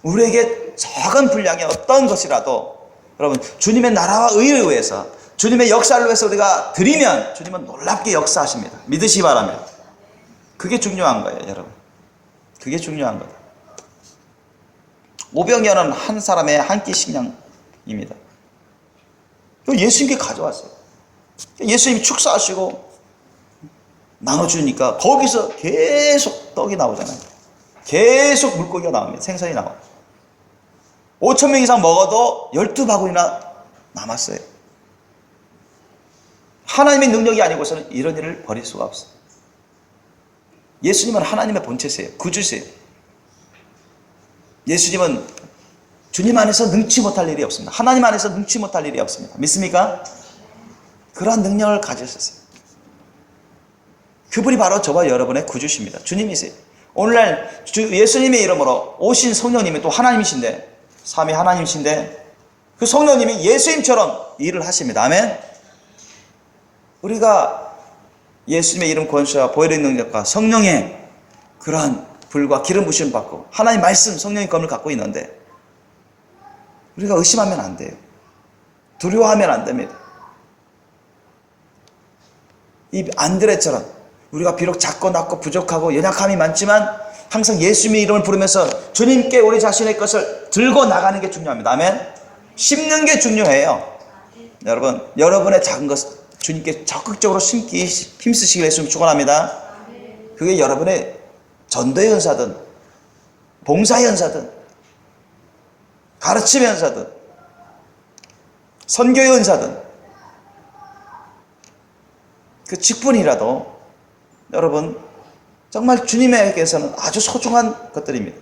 우리에게 작은 분량의 어떤 것이라도 여러분 주님의 나라와 의를 위해서 주님의 역사를 위해서 우리가 드리면 주님은 놀랍게 역사하십니다. 믿으시기 바랍니다. 그게 중요한 거예요, 여러분. 그게 중요한 거다. 오병이어는 한 사람의 한 끼 식량입니다. 예수님께 가져왔어요. 예수님이 축사하시고 나눠주니까 거기서 계속 떡이 나오잖아요. 계속 물고기가 나옵니다. 생선이 나와요. 5,000명 이상 먹어도 12바구니나 남았어요. 하나님의 능력이 아니고서는 이런 일을 벌일 수가 없어요. 예수님은 하나님의 본체세요. 구주세요. 예수님은 주님 안에서 능치 못할 일이 없습니다. 하나님 안에서 능치 못할 일이 없습니다. 믿습니까? 그러한 능력을 가지셨어요. 그분이 바로 저와 여러분의 구주십니다. 주님이세요. 오늘날 예수님의 이름으로 오신 성령님이 또 하나님이신데, 삼위 하나님이신데 그 성령님이 예수님처럼 일을 하십니다. 아멘. 우리가 예수님의 이름 권세와 보혈의 능력과 성령의 그러한 불과 기름 부심을 받고 하나님 말씀 성령의 검을 갖고 있는데 우리가 의심하면 안 돼요. 두려워하면 안 됩니다. 이 안드레처럼 우리가 비록 작고 낮고 부족하고 연약함이 많지만 항상 예수님의 이름을 부르면서 주님께 우리 자신의 것을 들고 나가는 게 중요합니다. 아멘. 심는 게 중요해요. 여러분, 여러분의 작은 것 주님께 적극적으로 심기 힘쓰시길 예수님 축원합니다. 그게 여러분의 전도의 은사든 봉사의 은사든 가르침의 은사든 선교의 은사든 그 직분이라도 여러분 정말 주님에게서는 아주 소중한 것들입니다.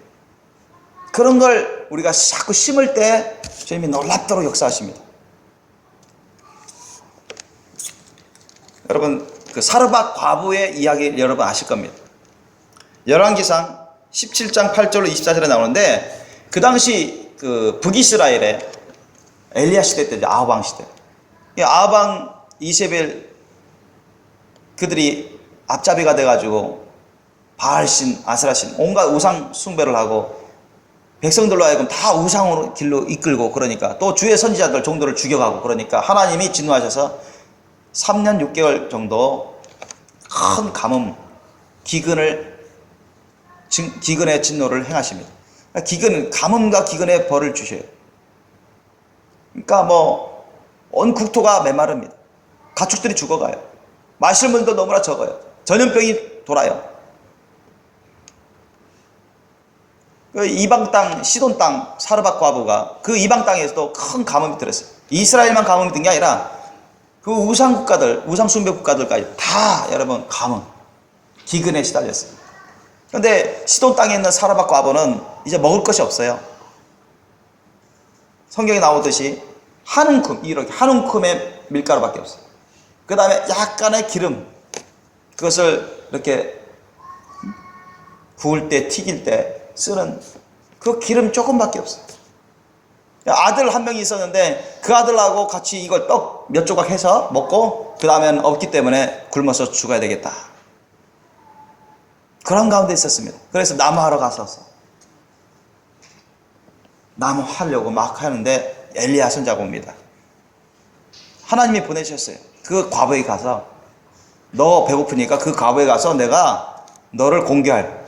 그런 걸 우리가 자꾸 심을 때 주님이 놀랍도록 역사하십니다. 여러분 그 사르밧 과부의 이야기 여러분 아실 겁니다. 열왕기상 17장 8절로 24절에 나오는데 그 당시 그 북이스라엘에 엘리야 시대 때 아합 왕 시대, 아합 왕 이세벨 그들이 앞잡이가 돼가지고 바알신, 아스라신 온갖 우상 숭배를 하고 백성들로 하여금 다 우상으로 길로 이끌고 그러니까 또 주의 선지자들 종들을 죽여가고 그러니까 하나님이 진노하셔서 3년 6개월 정도 큰 가뭄, 기근의 진노를 행하십니다. 가뭄과 기근의 벌을 주셔요. 그러니까 온 국토가 메마릅니다. 가축들이 죽어가요. 마실 물도 너무나 적어요. 전염병이 돌아요. 그 이방 땅, 시돈 땅, 사르밧 과부가 그 이방 땅에서도 큰 가뭄이 들었어요. 이스라엘만 가뭄이 든 게 아니라 그 우상 국가들, 우상 숭배 국가들까지 다 여러분 가뭄, 기근에 시달렸어요. 그런데 시돈 땅에 있는 사르밧 과부는 이제 먹을 것이 없어요. 성경에 나오듯이 한 움큼, 이렇게 한 움큼의 밀가루밖에 없어요. 그 다음에 약간의 기름, 그것을 이렇게 구울 때, 튀길 때 쓰는 그 기름 조금밖에 없어요. 아들 한 명이 있었는데 그 아들하고 같이 이걸 떡 몇 조각 해서 먹고 그 다음엔 없기 때문에 굶어서 죽어야 되겠다. 그런 가운데 있었습니다. 그래서 나무하러 갔었어. 나무 하려고 막 하는데 엘리야 선지자가 옵니다. 하나님이 보내셨어요. 그 과부에 가서 너 배고프니까 그 과부에 가서 내가 너를 공개할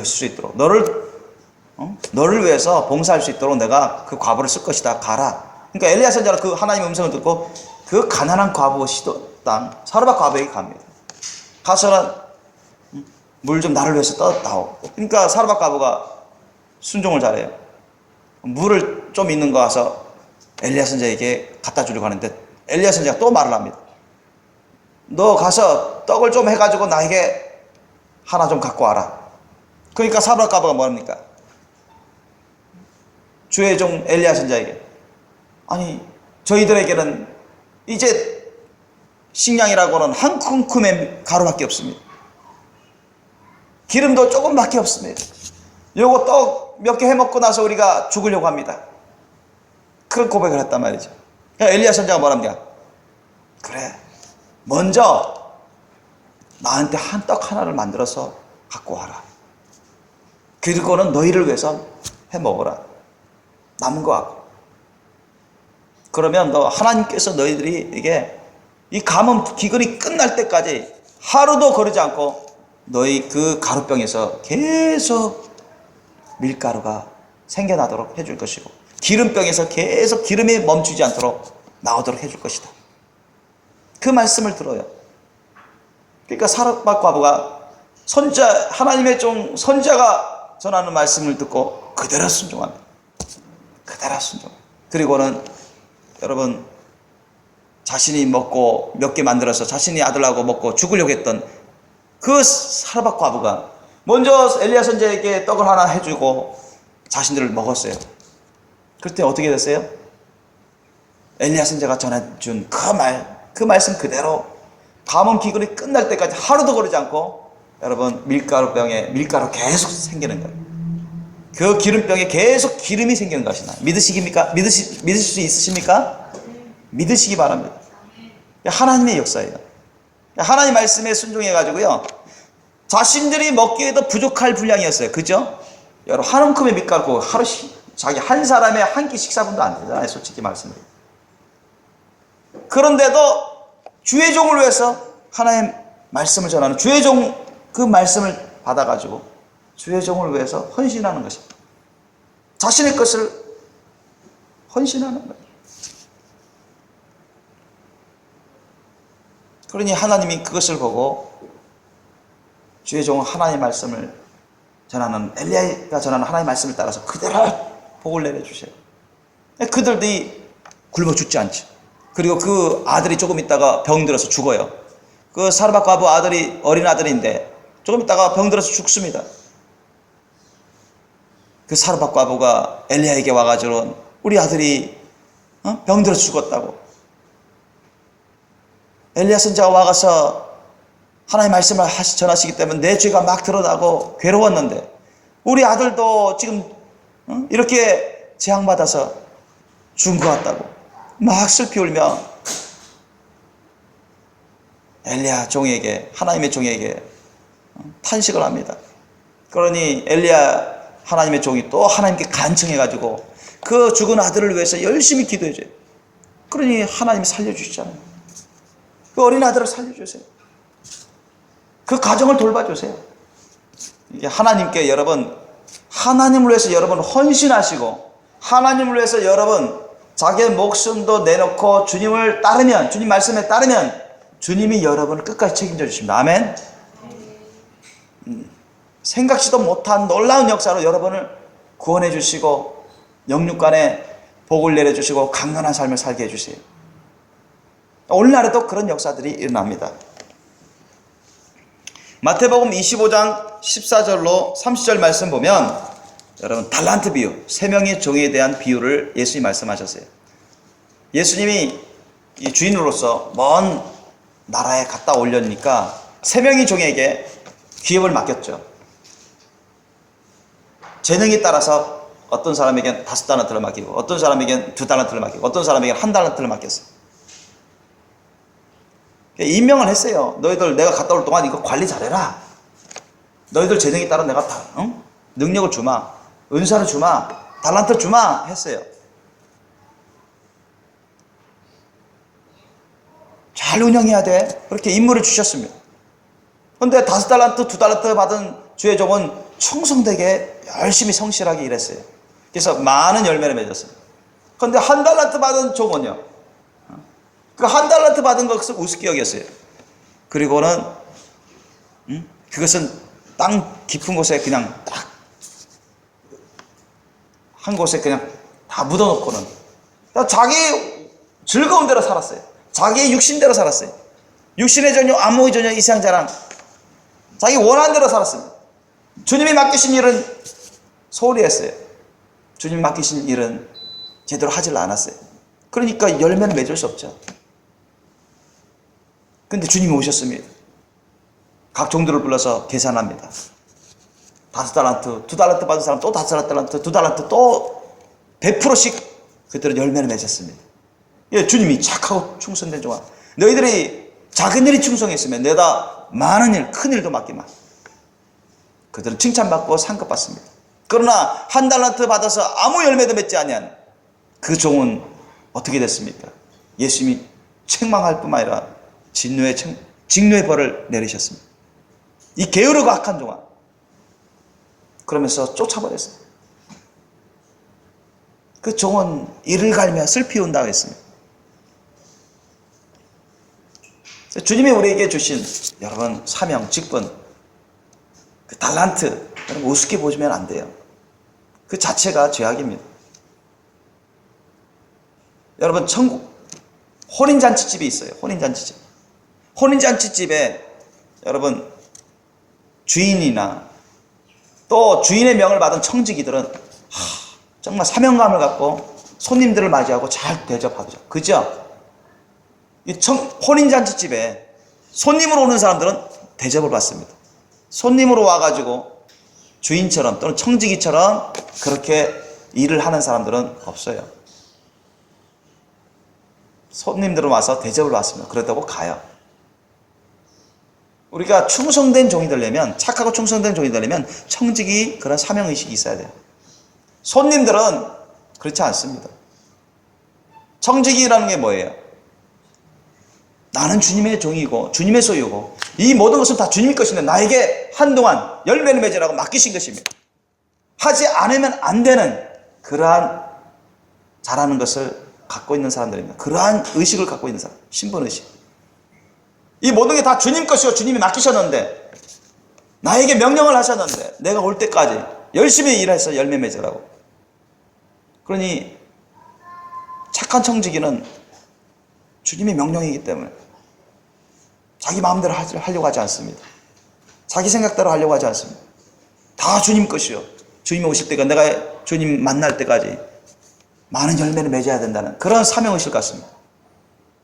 수 있도록 너를 위해서 봉사할 수 있도록 내가 그 과부를 쓸 것이다. 가라. 그러니까 엘리야 선지자는 그 하나님의 음성을 듣고 그 가난한 과부 시돈 땅 사르밧 과부에게 갑니다. 가서는 물 좀 나를 위해서 떠다오. 그러니까 사르밧 과부가 순종을 잘해요. 물을 좀 있는 거 가서 엘리야 선지자에게 갖다 주려고 하는데 엘리야 선지자가 또 말을 합니다. 너 가서 떡을 좀 해가지고 나에게 하나 좀 갖고 와라. 그러니까 사르밧 과부가 뭐합니까? 주의 종 엘리야 선지자에게 아니 저희들에게는 이제 식량이라고는 한 움큼의 가루밖에 없습니다. 기름도 조금밖에 없습니다. 요거 떡 몇 개 해먹고 나서 우리가 죽으려고 합니다. 그런 고백을 했단 말이죠. 엘리야 선지자가 뭐랍니까? 그래, 먼저 나한테 한 떡 하나를 만들어서 갖고 와라. 그리고는 너희를 위해서 해 먹어라. 남은 것 같고. 그러면 너 하나님께서 너희들이 이게 이 가뭄 기근이 끝날 때까지 하루도 거르지 않고 너희 그 가루병에서 계속 밀가루가 생겨나도록 해줄 것이고 기름병에서 계속 기름이 멈추지 않도록 나오도록 해줄 것이다. 그 말씀을 들어요. 그러니까 사르밧 과부가 선자, 하나님의 종 선자가 전하는 말씀을 듣고 그대로 순종합니다. 그대로 순종. 그리고는 여러분, 자신이 먹고 몇 개 만들어서 자신이 아들하고 먹고 죽으려고 했던 그 사르밧 과부가 먼저 엘리야 선지자에게 떡을 하나 해주고 자신들을 먹었어요. 그때 어떻게 됐어요? 엘리야 선지자가 전해준 그 말씀 그대로 가뭄 기근이 끝날 때까지 하루도 거르지 않고 여러분 밀가루병에 밀가루 계속 생기는 거예요. 그 기름병에 계속 기름이 생기는 것이나 믿으십니까? 믿으실 수 있으십니까? 믿으시기 바랍니다. 하나님의 역사예요. 하나님 말씀에 순종해가지고요. 자신들이 먹기에도 부족할 분량이었어요. 그죠? 여러분, 한 움큼의 밀가루 하루씩, 자기 한 사람의 한 끼 식사분도 안 되잖아요. 솔직히 말씀드리면. 그런데도 주의 종을 위해서 하나님 말씀을 전하는 주의 종, 그 말씀을 받아가지고 주의 종을 위해서 헌신하는 것입니다. 자신의 것을 헌신하는 거예요. 그러니 하나님이 그것을 보고 주의 종 하나님의 말씀을 전하는 엘리야가 전하는 하나님의 말씀을 따라서 그대로 복을 내려주세요. 그들이 굶어 죽지 않죠. 그리고 그 아들이 조금 있다가 병들어서 죽어요. 그 사르밧 과부 아들이 어린 아들인데 조금 있다가 병들어서 죽습니다. 그 사르밧 과부가 엘리야에게 와가지고 우리 아들이 병들어서 죽었다고. 엘리야 선지자가 와가서 하나님의 말씀을 전하시기 때문에 내 죄가 막 드러나고 괴로웠는데 우리 아들도 지금 이렇게 재앙받아서 죽은 것 같다고 막 슬피 울며 엘리야 종에게, 하나님의 종에게 탄식을 합니다. 그러니 엘리야 하나님의 종이 또 하나님께 간청해가지고 그 죽은 아들을 위해서 열심히 기도해줘요. 그러니 하나님이 살려주시잖아요. 그 어린 아들을 살려주세요. 그 가정을 돌봐주세요. 이게 하나님께 여러분, 하나님을 위해서 여러분 헌신하시고 하나님을 위해서 여러분 자기의 목숨도 내놓고 주님을 따르면, 주님 말씀에 따르면 주님이 여러분을 끝까지 책임져 주십니다. 아멘. 생각지도 못한 놀라운 역사로 여러분을 구원해 주시고 영육간에 복을 내려주시고 강건한 삶을 살게 해주세요. 오늘날에도 그런 역사들이 일어납니다. 마태복음 25장 14절로 30절 말씀 보면 여러분 달란트 비유, 3명의 종에 대한 비유를 예수님이 말씀하셨어요. 예수님이 이 주인으로서 먼 나라에 갔다 오려니까 3명의 종에게 기업을 맡겼죠. 재능에 따라서 어떤 사람에겐 5달란트를 맡기고 어떤 사람에겐 2달란트를 맡기고 어떤 사람에겐 1달란트를 맡겼어요. 임명을 했어요. 너희들 내가 갔다 올 동안 이거 관리 잘해라. 너희들 재능에 따라 내가 다 능력을 주마, 은사를 주마, 달란트를 주마 했어요. 잘 운영해야 돼. 그렇게 임무를 주셨습니다. 그런데 5달란트, 2달란트 받은 주의 종은 충성되게 열심히 성실하게 일했어요. 그래서 많은 열매를 맺었어요. 그런데 1달란트 받은 종은요, 그 1달란트 받은 것을 우습게 여겼어요. 그리고는 그것은 땅 깊은 곳에 그냥 딱 한 곳에 그냥 다 묻어놓고는 자기 즐거운 대로 살았어요. 자기의 육신대로 살았어요. 육신의 전용, 안목의 전용, 이상자랑 자기 원하는 대로 살았습니다. 주님이 맡기신 일은 소홀히 했어요. 주님이 맡기신 일은 제대로 하질 않았어요. 그러니까 열매는 맺을 수 없죠. 근데 주님이 오셨습니다. 각 종들을 불러서 계산합니다. 5달란트, 2달란트 받은 사람 또 5달란트, 2달란트 또 100%씩 그들은 열매를 맺었습니다. 예, 주님이 착하고 충성된 종아, 너희들이 작은 일이 충성했으면 내가 많은 일, 큰 일도 맡기마. 그들은 칭찬받고 상급 받습니다. 그러나 한 달란트 받아서 아무 열매도 맺지 아니한 그 종은 어떻게 됐습니까? 예수님이 책망할 뿐만 아니라 직류의 벌을 내리셨습니다. 이 게으르고 악한 종아. 그러면서 쫓아버렸어요. 그 종은 이를 갈며 슬피 운다고 했습니다. 주님이 우리에게 주신 여러분 사명, 직분, 그 달란트, 여러분 우습게 보시면 안 돼요. 그 자체가 죄악입니다. 여러분 천국 혼인잔치집이 있어요. 혼인잔치집. 혼인잔치집에 여러분 주인이나 또 주인의 명을 받은 청지기들은 정말 사명감을 갖고 손님들을 맞이하고 잘 대접하죠. 그죠? 이 혼인잔치집에 손님으로 오는 사람들은 대접을 받습니다. 손님으로 와가지고 주인처럼 또는 청지기처럼 그렇게 일을 하는 사람들은 없어요. 손님들은 와서 대접을 받습니다. 그러다고 가요. 우리가 충성된 종이 되려면, 착하고 충성된 종이 되려면 청지기 그런 사명의식이 있어야 돼요. 손님들은 그렇지 않습니다. 청지기라는 게 뭐예요? 나는 주님의 종이고 주님의 소유고 이 모든 것은 다 주님의 것인데 나에게 한동안 열매를 맺으라고 맡기신 것입니다. 하지 않으면 안 되는 그러한 잘하는 것을 갖고 있는 사람들입니다. 그러한 의식을 갖고 있는 사람, 신분의식. 이 모든 게 다 주님 것이고 주님이 맡기셨는데 나에게 명령을 하셨는데 내가 올 때까지 열심히 일해서 열매 맺으라고. 그러니 착한 청지기는 주님의 명령이기 때문에 자기 마음대로 하려고 하지 않습니다. 자기 생각대로 하려고 하지 않습니다. 다 주님 것이요. 주님이 오실 때가 내가 주님 만날 때까지 많은 열매를 맺어야 된다는 그런 사명의식을 갖습니다.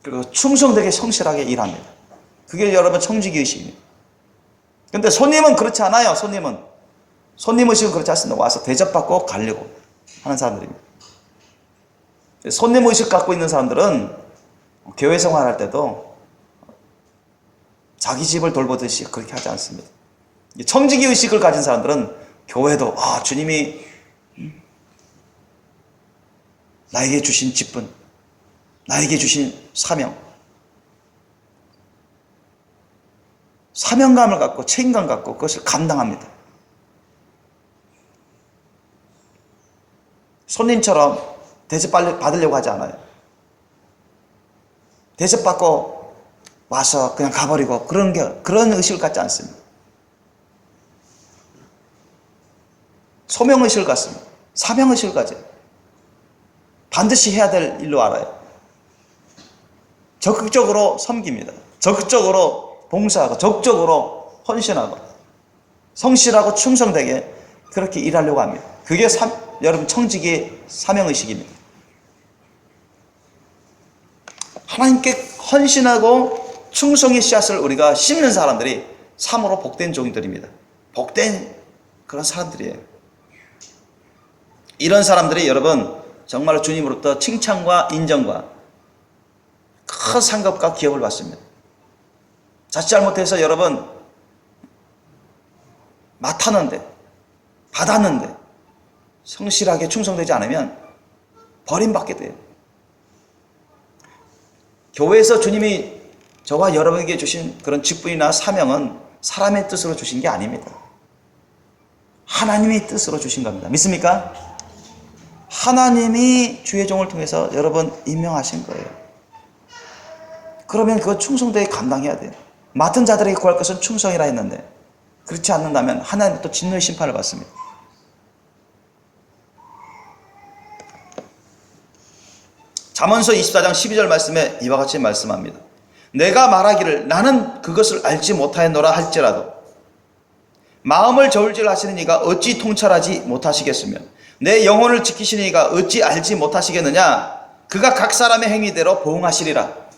그리고 충성되게 성실하게 일합니다. 그게 여러분 청지기의식입니다. 근데 손님은 그렇지 않아요. 손님의식은 그렇지 않습니다. 와서 대접받고 가려고 하는 사람들입니다. 손님의식 갖고 있는 사람들은 교회 생활할 때도 자기 집을 돌보듯이 그렇게 하지 않습니다. 청지기의식을 가진 사람들은 교회도 주님이 나에게 주신 직분, 나에게 주신 사명감을 갖고 책임감 갖고 그것을 감당합니다. 손님처럼 대접 받으려고 하지 않아요. 대접받고 와서 그냥 가버리고 그런 의식을 갖지 않습니다. 소명의식을 갖습니다. 사명의식을 가져요. 반드시 해야 될 일로 알아요. 적극적으로 섬깁니다. 적극적으로 봉사하고 적극적으로 헌신하고 성실하고 충성되게 그렇게 일하려고 합니다. 그게 여러분 청지기의 사명의식입니다. 하나님께 헌신하고 충성의 씨앗을 우리가 심는 사람들이 참으로 복된 종들입니다. 복된 그런 사람들이에요. 이런 사람들이 여러분 정말로 주님으로부터 칭찬과 인정과 큰 상급과 기업을 받습니다. 자칫 잘못해서 여러분 맡았는데 받았는데 성실하게 충성되지 않으면 버림받게 돼요. 교회에서 주님이 저와 여러분에게 주신 그런 직분이나 사명은 사람의 뜻으로 주신 게 아닙니다. 하나님의 뜻으로 주신 겁니다. 믿습니까? 하나님이 주의 종을 통해서 여러분 임명하신 거예요. 그러면 그거 충성되게 감당해야 돼요. 맡은 자들에게 구할 것은 충성이라 했는데 그렇지 않는다면 하나님은 또 진노의 심판을 받습니다. 잠언서 24장 12절 말씀에 이와 같이 말씀합니다. 내가 말하기를 나는 그것을 알지 못하였노라 할지라도 마음을 저울질하시는 이가 어찌 통찰하지 못하시겠으며 내 영혼을 지키시는 이가 어찌 알지 못하시겠느냐. 그가 각 사람의 행위대로 보응하시리라.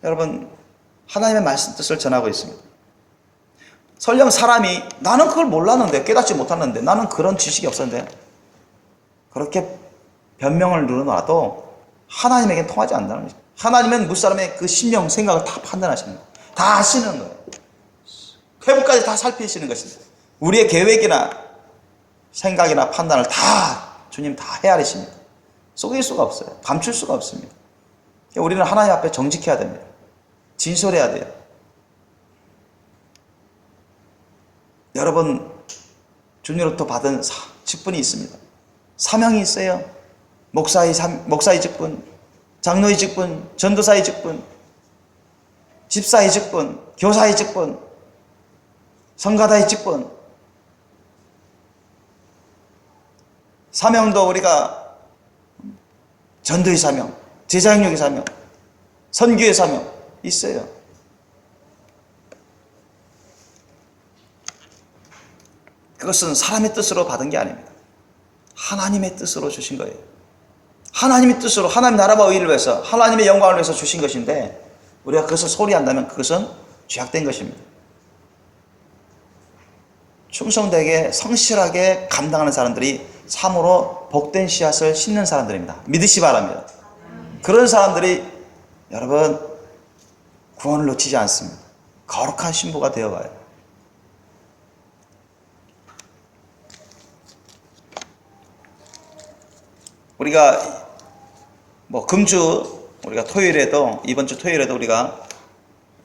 여러분 하나님의 말씀 뜻을 전하고 있습니다. 설령 사람이 나는 그걸 몰랐는데 깨닫지 못했는데 나는 그런 지식이 없었는데 그렇게 변명을 누르더라도 하나님에게 통하지 않는다는 거죠. 하나님은 무사람의 그 심령 생각을 다 판단하시는 거예요. 다 아시는 거예요. 회부까지 다 살피시는 것입니다. 우리의 계획이나 생각이나 판단을 다 주님 다 헤아리십니다. 속일 수가 없어요. 감출 수가 없습니다. 우리는 하나님 앞에 정직해야 됩니다. 진솔해야 돼요. 여러분, 주님으로부터 받은 직분이 있습니다. 사명이 있어요. 목사의 직분, 장로의 직분, 전도사의 직분, 집사의 직분, 교사의 직분, 성가다의 직분. 사명도 우리가 전도의 사명, 제자형육의 사명, 선교의 사명 있어요. 그것은 사람의 뜻으로 받은 게 아닙니다. 하나님의 뜻으로 주신 거예요. 하나님의 뜻으로 하나님 나라와 의를 위해서 하나님의 영광을 위해서 주신 것인데 우리가 그것을 소홀히 한다면 그것은 죄악된 것입니다. 충성되게 성실하게 감당하는 사람들이 참으로 복된 씨앗을 심는 사람들입니다. 믿으시 바랍니다. 그런 사람들이 여러분 구원을 놓치지 않습니다. 거룩한 신부가 되어가요. 우리가 금주 우리가 토요일에도 이번 주 토요일에도 우리가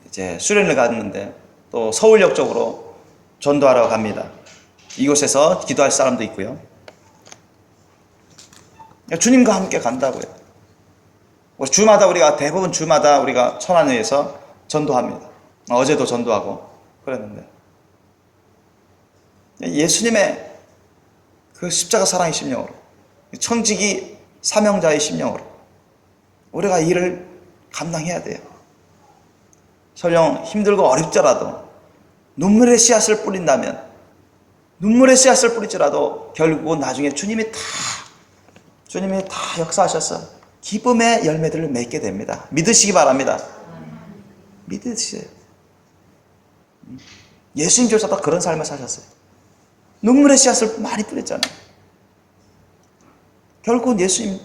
이제 수련을 갔는데 또 서울역 쪽으로 전도하러 갑니다. 이곳에서 기도할 사람도 있고요. 주님과 함께 간다고요. 주마다 우리가 대부분 주마다 우리가 천안에서 전도합니다. 어제도 전도하고 그랬는데 예수님의 그 십자가 사랑의 심령으로 청지기 사명자의 심령으로 우리가 일을 감당해야 돼요. 설령 힘들고 어렵더라도 눈물의 씨앗을 뿌린다면 눈물의 씨앗을 뿌리더라도 결국은 나중에 주님이 다 역사하셔서 기쁨의 열매들을 맺게 됩니다. 믿으시기 바랍니다. 믿으세요. 예수님조차도 그런 삶을 사셨어요. 눈물의 씨앗을 많이 뿌렸잖아요. 결국은 예수님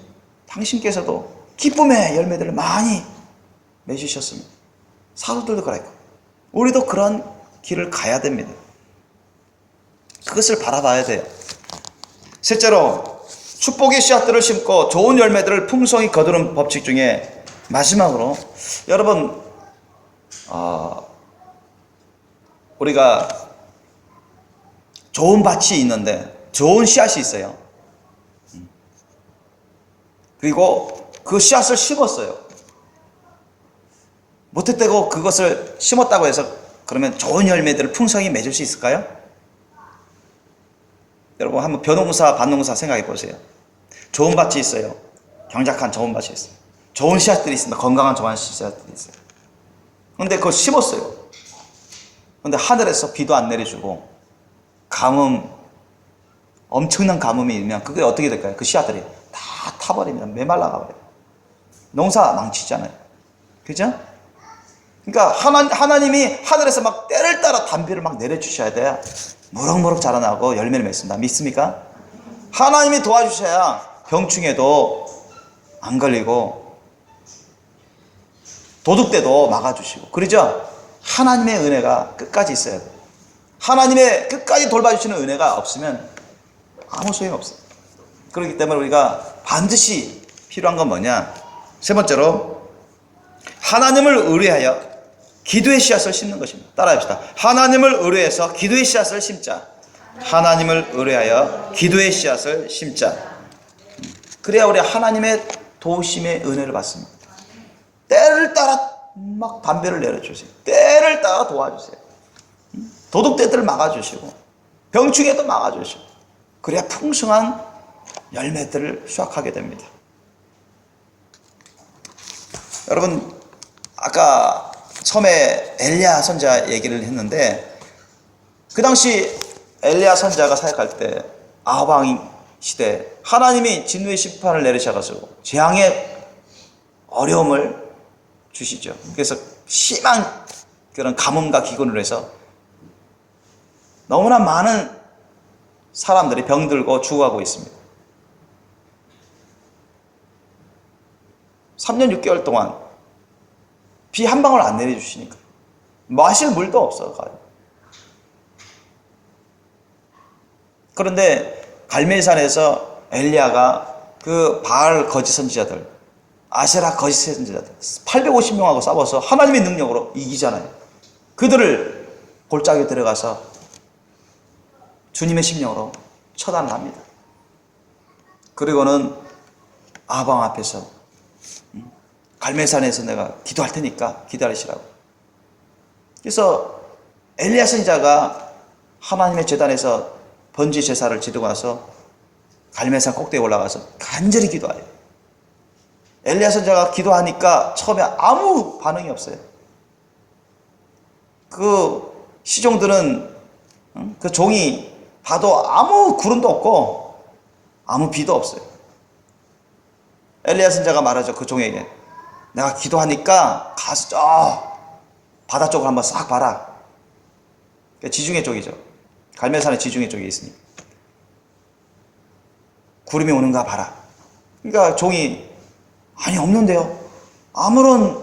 당신께서도 기쁨의 열매들을 많이 맺으셨습니다. 사도들도 그랬고 우리도 그런 길을 가야 됩니다. 그것을 바라봐야 돼요. 셋째로 축복의 씨앗들을 심고 좋은 열매들을 풍성히 거두는 법칙 중에 마지막으로 여러분 우리가 좋은 밭이 있는데 좋은 씨앗이 있어요. 그리고 그 씨앗을 심었어요. 못했다고 그것을 심었다고 해서 그러면 좋은 열매들을 풍성히 맺을 수 있을까요? 여러분 한번 벼농사 밭농사 생각해 보세요. 좋은 밭이 있어요. 경작한 좋은 밭이 있어요. 좋은 씨앗들이 있습니다. 건강한 좋은 씨앗들이 있어요. 그런데 그걸 심었어요. 그런데 하늘에서 비도 안 내려주고 엄청난 가뭄이 일면 그게 어떻게 될까요? 그 씨앗들이 다 타버립니다. 메말라가 버려요. 농사 망치잖아요. 그죠? 그러니까 하나님이 하늘에서 막 때를 따라 단비를 막 내려주셔야 돼야 무럭무럭 자라나고 열매를 맺습니다. 믿습니까? 하나님이 도와주셔야 병충해도 안 걸리고 도둑대도 막아주시고 그러죠? 하나님의 은혜가 끝까지 있어야 돼요. 하나님의 끝까지 돌봐주시는 은혜가 없으면 아무 소용 없어요. 그렇기 때문에 우리가 반드시 필요한 건 뭐냐? 세 번째로 하나님을 의뢰하여 기도의 씨앗을 심는 것입니다. 따라합시다. 하나님을 의뢰해서 기도의 씨앗을 심자. 하나님을 의뢰하여 기도의 씨앗을 심자. 그래야 우리 하나님의 도우심의 은혜를 받습니다. 때를 따라 막 담배를 내려주세요. 때를 따라 도와주세요. 도둑대들을 막아주시고 병충해도 막아주시고 그래야 풍성한 열매들을 수확하게 됩니다. 여러분 아까 처음에 엘리야 선지자 얘기를 했는데 그 당시 엘리야 선지자가 사역할 때 아합 시대 하나님이 진노의 심판을 내리셔가지고 재앙의 어려움을 주시죠. 그래서 심한 그런 가뭄과 기근으로 해서 너무나 많은 사람들이 병들고 죽어가고 있습니다. 3년 6개월 동안 비 한 방울 안 내려주시니까 마실 물도 없어요. 그런데 갈멜산에서 엘리야가 그 바알 거짓 선지자들, 아세라 거짓 선지자들 850명하고 싸워서 하나님의 능력으로 이기잖아요. 그들을 골짜기에 들어가서 주님의 심령으로 처단을 합니다. 그리고는 아방 앞에서 갈멜산에서 내가 기도할 테니까 기다리시라고. 그래서 엘리야 선지자가 하나님의 제단에서 번지 제사를 지르고 나서 갈멜산 꼭대기에 올라가서 간절히 기도해요. 엘리야 선지자가 기도하니까 처음에 아무 반응이 없어요. 그 시종들은 그 종이 봐도 아무 구름도 없고 아무 비도 없어요. 엘리야 선지자가 말하죠. 그 종에게 내가 기도하니까 가서 저 바다 쪽을 한번 싹 봐라. 지중해 쪽이죠. 갈멜산의 지중해 쪽에 있으니까 구름이 오는가 봐라. 그러니까 종이 아니 없는데요. 아무런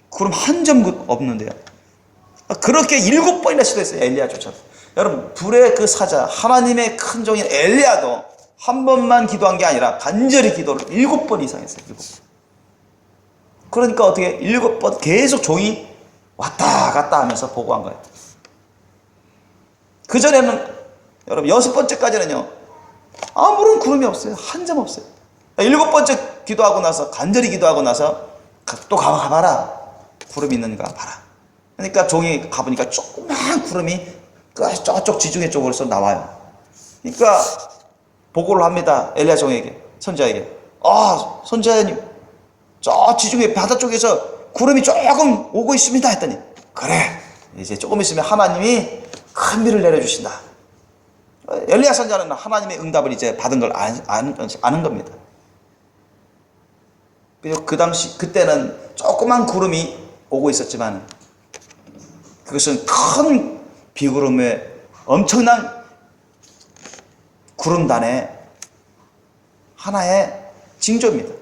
구름 한 점 없는데요. 그렇게 7번이나 시도했어요. 엘리야조차도. 여러분 불의 그 사자 하나님의 큰 종인 엘리야도 한 번만 기도한 게 아니라 간절히 기도를 7번 이상 했어요. 7번. 그러니까 어떻게 7번 계속 종이 왔다 갔다 하면서 보고한 거예요. 그전에는 여러분 6번째까지는요 아무런 구름이 없어요. 한 점 없어요. 7번째 기도하고 나서 간절히 기도하고 나서 또 가봐라. 구름이 있는가 봐라. 그러니까 종이 가보니까 조그만 구름이 저쪽 지중해 쪽으로서 나와요. 그러니까 보고를 합니다. 엘리야 종에게, 선지자에게. 아, 선지자님, 저 지중해 바다 쪽에서 구름이 조금 오고 있습니다. 했더니 그래, 이제 조금 있으면 하나님이 큰 비를 내려주신다. 엘리야 선지자는 하나님의 응답을 이제 받은 걸 아는 겁니다. 그리고 그 당시 그때는 조그만 구름이 오고 있었지만 그것은 큰 비구름의 엄청난 구름단의 하나의 징조입니다.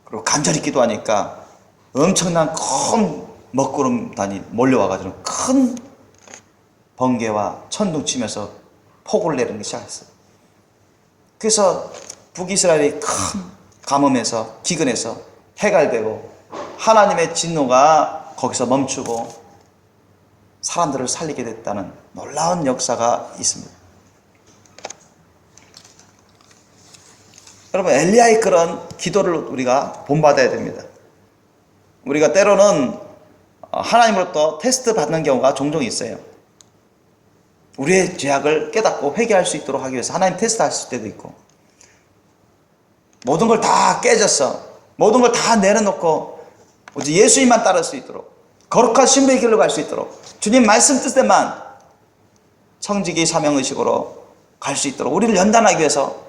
그리고 간절히 기도하니까 엄청난 큰 먹구름단이 몰려와가지고 큰 번개와 천둥 치면서 폭우를 내리기 시작했어요. 그래서 북이스라엘이 큰 가뭄에서 기근에서 해갈되고 하나님의 진노가 거기서 멈추고 사람들을 살리게 됐다는 놀라운 역사가 있습니다. 여러분 엘리야의 그런 기도를 우리가 본받아야 됩니다. 우리가 때로는 하나님으로부터 테스트 받는 경우가 종종 있어요. 우리의 죄악을 깨닫고 회개할 수 있도록 하기 위해서 하나님 테스트 하실 때도 있고 모든 걸 다 깨졌어. 모든 걸 다 내려놓고 오직 예수님만 따를 수 있도록 거룩한 신부의 길로 갈 수 있도록 주님 말씀 뜻대만 청지기 사명의식으로 갈 수 있도록 우리를 연단하기 위해서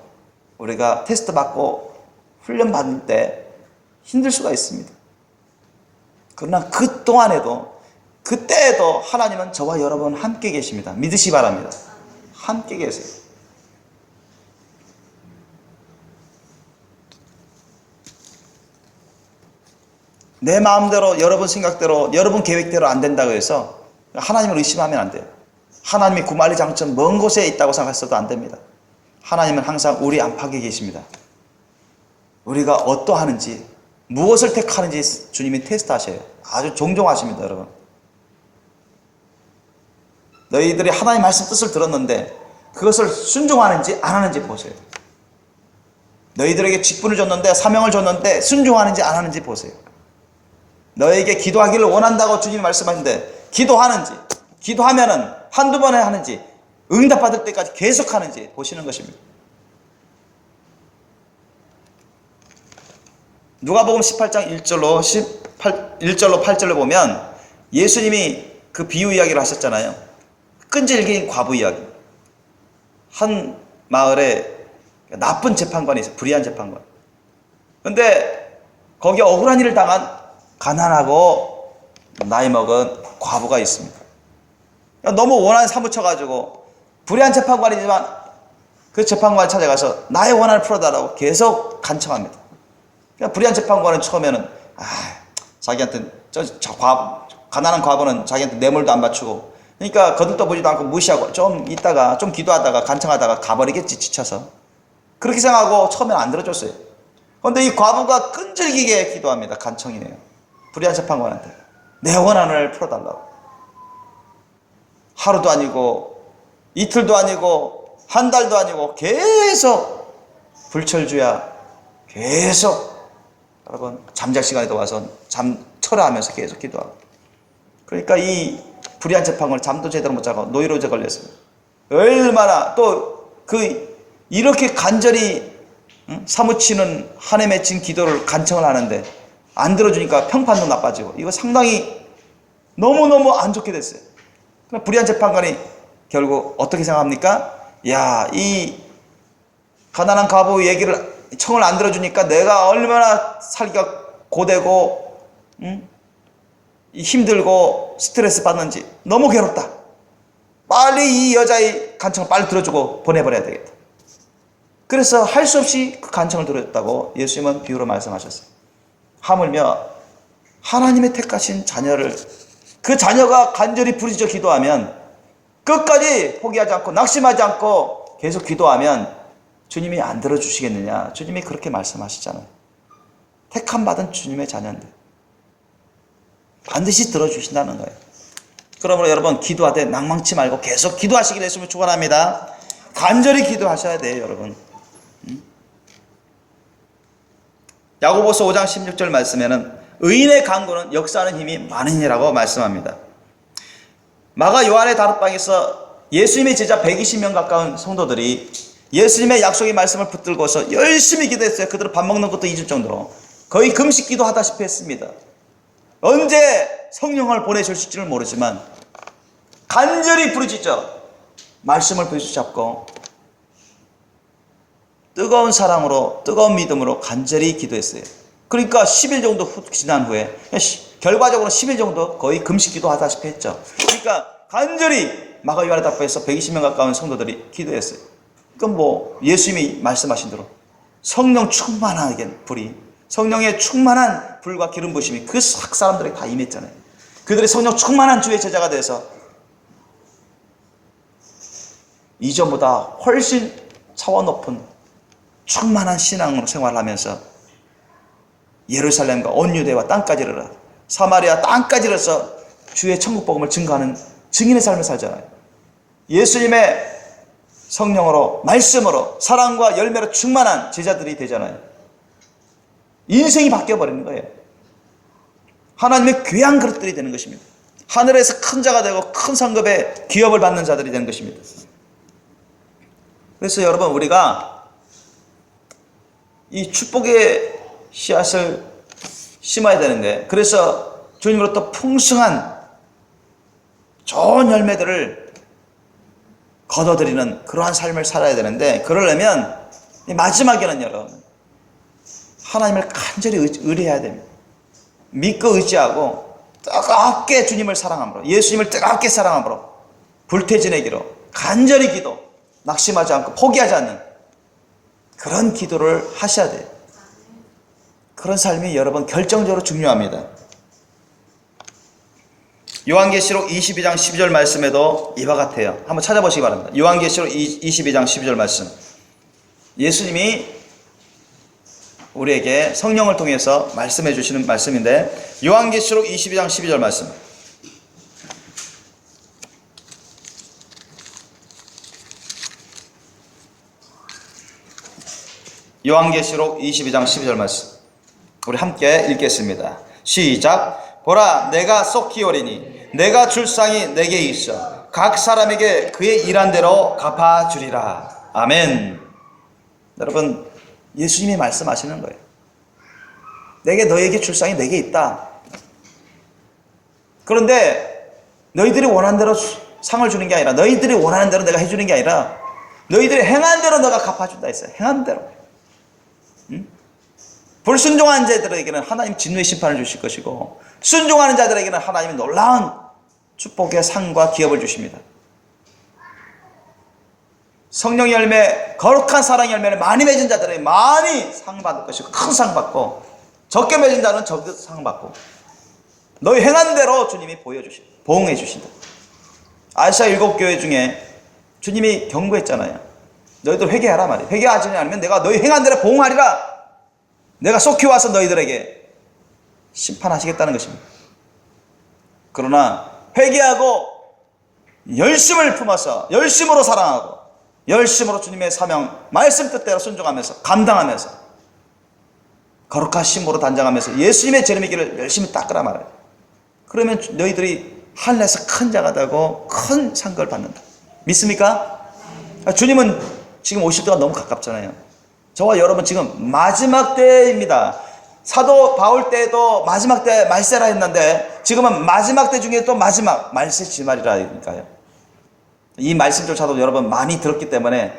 우리가 테스트 받고 훈련 받을 때 힘들 수가 있습니다. 그러나 그 동안에도 그때에도 하나님은 저와 여러분 함께 계십니다. 믿으시 바랍니다. 함께 계세요. 내 마음대로 여러분 생각대로 여러분 계획대로 안 된다고 해서 하나님을 의심하면 안 돼요. 하나님이 구말리 장천 먼 곳에 있다고 생각했어도 안 됩니다. 하나님은 항상 우리 안팎에 계십니다. 우리가 어떠하는지 무엇을 택하는지 주님이 테스트하셔요. 아주 종종 하십니다. 여러분 너희들이 하나님 말씀 뜻을 들었는데 그것을 순종하는지 안 하는지 보세요. 너희들에게 직분을 줬는데 사명을 줬는데 순종하는지 안 하는지 보세요. 너에게 기도하기를 원한다고 주님이 말씀하시는데 기도하는지 기도하면은 한두 번에 하는지 응답받을 때까지 계속 하는지 보시는 것입니다. 누가복음 18장 1절로 8절로 보면 예수님이 그 비유 이야기를 하셨잖아요. 끈질긴 과부 이야기. 한 마을에 나쁜 재판관이 있어요. 불의한 재판관. 근데 거기에 억울한 일을 당한 가난하고 나이 먹은 과부가 있습니다. 너무 원한에 사무쳐가지고 불의한 재판관이지만 그 재판관을 찾아가서 나의 원한을 풀어달라고 계속 간청합니다. 불의한 재판관은 처음에는 자기한테 가난한 과부는 자기한테 뇌물도 안 바치고 그러니까 거들떠보지도 않고 무시하고 좀 있다가 좀 기도하다가 간청하다가 가버리겠지, 지쳐서. 그렇게 생각하고 처음엔 안 들어줬어요. 그런데 이 과부가 끈질기게 기도합니다. 간청이네요. 불의한 재판관한테 내 원한을 풀어달라고. 하루도 아니고 이틀도 아니고 한 달도 아니고 계속 불철주야 계속 여러분 잠잘 시간에도 와서 철회하면서 계속 기도하고. 그러니까 이 불의한 재판관은 잠도 제대로 못 자고 노이로제 걸렸어요. 얼마나 또 이렇게 간절히 사무치는 한에 맺힌 기도를 간청을 하는데 안 들어주니까 평판도 나빠지고 이거 상당히 너무너무 안 좋게 됐어요. 불의한 재판관이 결국 어떻게 생각합니까? 야, 이 가난한 과부 얘기를 청을 안 들어주니까 내가 얼마나 살기가 고되고 힘들고 스트레스 받는지 너무 괴롭다. 빨리 이 여자의 간청을 빨리 들어주고 보내버려야 되겠다. 그래서 할 수 없이 그 간청을 들었다고 예수님은 비유로 말씀하셨어요. 하물며 하나님의 택하신 자녀를, 그 자녀가 간절히 부르짖어 기도하면, 끝까지 포기하지 않고 낙심하지 않고 계속 기도하면 주님이 안 들어주시겠느냐. 주님이 그렇게 말씀하시잖아요. 택함 받은 주님의 자녀인데 반드시 들어주신다는 거예요. 그러므로 여러분 기도하되 낭망치 말고 계속 기도하시길 예수님을 축원합니다. 간절히 기도하셔야 돼요, 여러분. 야고보서 5장 16절 말씀에는 의인의 간구는 역사하는 힘이 많으니라고 말씀합니다. 마가 요한의 다락방에서 예수님의 제자 120명 가까운 성도들이 예수님의 약속의 말씀을 붙들고서 열심히 기도했어요. 그들은 밥 먹는 것도 잊을 정도로 거의 금식 기도하다시피 했습니다. 언제 성령을 보내주실지를 모르지만 간절히 부르짖어 말씀을 붙잡고 뜨거운 사랑으로 뜨거운 믿음으로 간절히 기도했어요. 그러니까 10일 정도 지난 후에 결과적으로 10일 정도 거의 금식 기도하다시피 했죠. 그러니까 간절히 마가 요한의 다락방에서 120명 가까운 성도들이 기도했어요. 그럼 뭐 예수님이 말씀하신 대로 성령 충만하게 불이, 성령의 충만한 불과 기름 부심이 그 사람들에게 다 임했잖아요. 그들이 성령 충만한 주의 제자가 돼서 이전보다 훨씬 차원 높은 충만한 신앙으로 생활하면서 예루살렘과 온 유대와 땅까지 이르러 사마리아 땅까지 이르러서 주의 천국 복음을 증거하는 증인의 삶을 살잖아요. 예수님의 성령으로 말씀으로 사랑과 열매로 충만한 제자들이 되잖아요. 인생이 바뀌어버리는 거예요. 하나님의 귀한 그릇들이 되는 것입니다. 하늘에서 큰 자가 되고 큰 상급의 기업을 받는 자들이 되는 것입니다. 그래서 여러분 우리가 이 축복의 씨앗을 심어야 되는데, 그래서 주님으로부터 풍성한 좋은 열매들을 거둬들이는 그러한 삶을 살아야 되는데, 그러려면 마지막에는 여러분 하나님을 간절히 의뢰해야 됩니다. 믿고 의지하고 뜨겁게 주님을 사랑함으로, 예수님을 뜨겁게 사랑함으로 불태지내기로 간절히 기도, 낙심하지 않고 포기하지 않는 그런 기도를 하셔야 돼요. 그런 삶이 여러분 결정적으로 중요합니다. 요한계시록 22장 12절 말씀에도 이와 같아요. 한번 찾아보시기 바랍니다. 요한계시록 22장 12절 말씀. 예수님이 우리에게 성령을 통해서 말씀해 주시는 말씀인데, 요한계시록 22장 12절 말씀. 요한계시록 22장 12절 말씀 우리 함께 읽겠습니다. 시작. 보라, 내가 속히 오리니 내가 줄 상이 내게 있어 각 사람에게 그의 일한 대로 갚아주리라. 아멘. 여러분 예수님이 말씀하시는 거예요. 너에게 줄 상이 내게 있다. 그런데 너희들이 원하는 대로 상을 주는 게 아니라, 너희들이 원하는 대로 내가 해주는 게 아니라, 너희들이 행한 대로 내가 갚아준다 했어요. 행한 대로. 불순종한 자들에게는 하나님 진노의 심판을 주실 것이고, 순종하는 자들에게는 하나님이 놀라운 축복의 상과 기업을 주십니다. 성령 열매, 거룩한 사랑 열매를 많이 맺은 자들에게 많이 상 받을 것이고, 큰 상 받고, 적게 맺은 자는 적게 상 받고, 너희 행한 대로 주님이 보여주신다, 보응해 주신다. 아시아 7교회 중에 주님이 경고했잖아요. 너희들 회개하라 말이에요. 회개하지 않으면 내가 너희 행한 대로 보응하리라. 내가 속히 와서 너희들에게 심판하시겠다는 것입니다. 그러나 회개하고 열심을 품어서 열심으로 사랑하고 열심으로 주님의 사명 말씀 뜻대로 순종하면서 감당하면서 거룩한 신부로 단장하면서 예수님의 재림의 길을 열심히 닦으라 말이에요. 그러면 너희들이 하늘에서 큰 자가 되고 큰 상급을 받는다. 믿습니까? 주님은 지금 오실 때가 너무 가깝잖아요. 저와 여러분 지금 마지막 때입니다. 사도 바울 때도 마지막 때 말세라 했는데 지금은 마지막 때 중에 또 마지막 말세 지말이라니까요. 이 말씀조차도 여러분 많이 들었기 때문에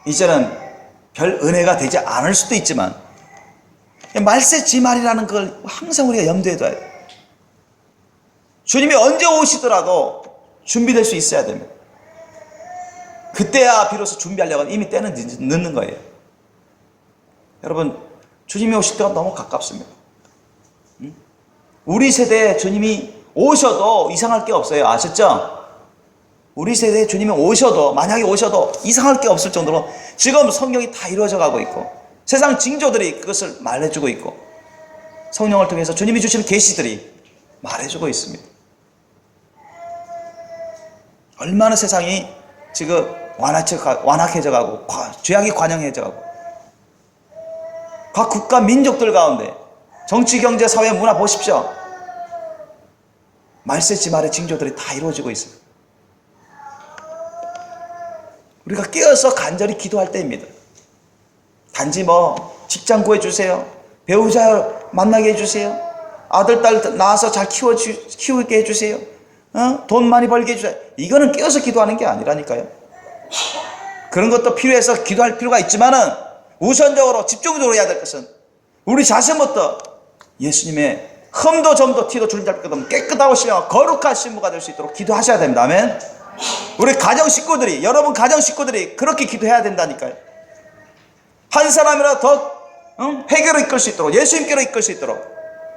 이제는 별 은혜가 되지 않을 수도 있지만 말세 지말이라는 걸 항상 우리가 염두에 둬야 돼요. 주님이 언제 오시더라도 준비될 수 있어야 됩니다. 그때야 비로소 준비하려고 이미 때는 늦는 거예요. 여러분 주님이 오실 때가 너무 가깝습니다. 우리 세대에 주님이 오셔도 이상할 게 없어요. 아셨죠? 우리 세대에 주님이 오셔도 만약에 오셔도 이상할 게 없을 정도로 지금 성경이 다 이루어져 가고 있고 세상 징조들이 그것을 말해주고 있고 성령을 통해서 주님이 주시는 계시들이 말해주고 있습니다. 얼마나 세상이 지금 완악해져 가고 죄악이 관영해져 가고 각 국가 민족들 가운데 정치, 경제, 사회, 문화 보십시오. 말세 지말의 징조들이 다 이루어지고 있습니다. 우리가 깨어서 간절히 기도할 때입니다. 단지 직장 구해주세요. 배우자 만나게 해주세요. 아들, 딸 낳아서 잘 키우게 해주세요. 돈 많이 벌게 해주세요. 이거는 깨어서 기도하는 게 아니라니까요. 그런 것도 필요해서 기도할 필요가 있지만은 우선적으로 집중적으로 해야 될 것은 우리 자신부터 예수님의 흠도 점도 티도 줄임 잡힐 것 없는 깨끗하고 신령하고 거룩한 신부가 될 수 있도록 기도하셔야 됩니다. 아멘. 우리 가정 식구들이 여러분 가정 식구들이 그렇게 기도해야 된다니까요. 한 사람이라도 더 회개로 이끌 수 있도록 예수님께로 이끌 수 있도록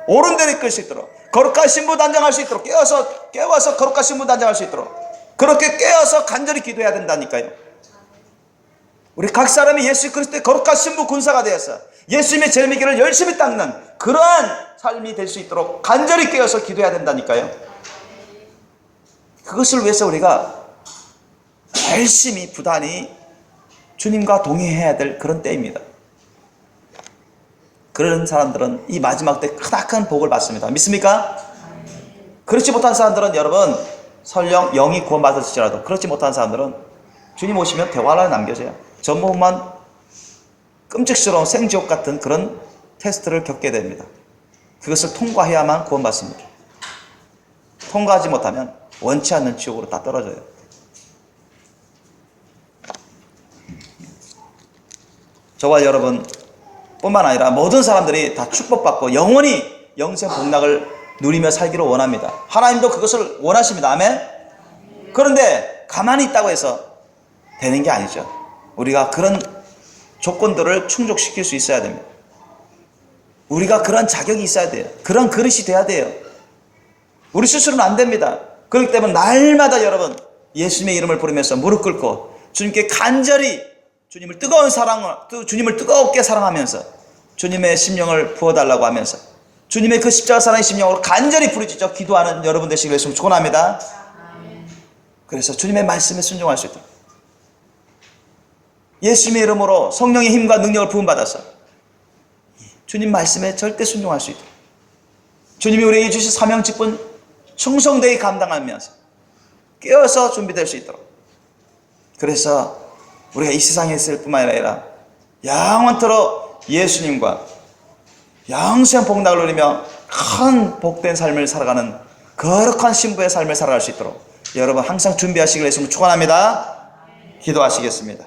옳은 대로 이끌 수 있도록 거룩한 신부 단장할 수 있도록 깨워서 거룩한 신부 단장할 수 있도록 그렇게 깨어서 간절히 기도해야 된다니까요. 우리 각 사람이 예수 그리스도의 거룩한 신부 군사가 되어서 예수님의 재림의 길을 열심히 닦는 그러한 삶이 될 수 있도록 간절히 깨어서 기도해야 된다니까요. 그것을 위해서 우리가 열심히 부단히 주님과 동행해야 될 그런 때입니다. 그런 사람들은 이 마지막 때 크다큰 복을 받습니다. 믿습니까? 그렇지 못한 사람들은 여러분 설령 영이 구원받을지라도 그렇지 못한 사람들은 주님 오시면 대화를 남겨져요. 전부만 끔찍스러운 생지옥 같은 그런 테스트를 겪게 됩니다. 그것을 통과해야만 구원받습니다. 통과하지 못하면 원치 않는 지옥으로 다 떨어져요. 저와 여러분 뿐만 아니라 모든 사람들이 다 축복받고 영원히 영생 복락을 누리며 살기를 원합니다. 하나님도 그것을 원하십니다. 아멘. 그런데 가만히 있다고 해서 되는 게 아니죠. 우리가 그런 조건들을 충족시킬 수 있어야 됩니다. 우리가 그런 자격이 있어야 돼요. 그런 그릇이 돼야 돼요. 우리 스스로는 안 됩니다. 그렇기 때문에 날마다 여러분 예수님의 이름을 부르면서 무릎 꿇고 주님께 간절히 주님을 주님을 뜨겁게 사랑하면서 주님의 심령을 부어달라고 하면서 주님의 그 십자가 사랑의 심령으로 간절히 부르짖어 기도하는 여러분 되시기를 축원합니다. 그래서 주님의 말씀에 순종할 수 있도록 예수님의 이름으로 성령의 힘과 능력을 부음받아서 주님 말씀에 절대 순종할 수 있도록 주님이 우리에게 주신 사명 직분 충성되게 감당하면서 깨어서 준비될 수 있도록 그래서 우리가 이 세상에 있을 뿐만 아니라 영원토록 예수님과 영생 복락을 누리며 큰 복된 삶을 살아가는 거룩한 신부의 삶을 살아갈 수 있도록 여러분 항상 준비하시기를 예수님을 축원합니다. 기도하시겠습니다.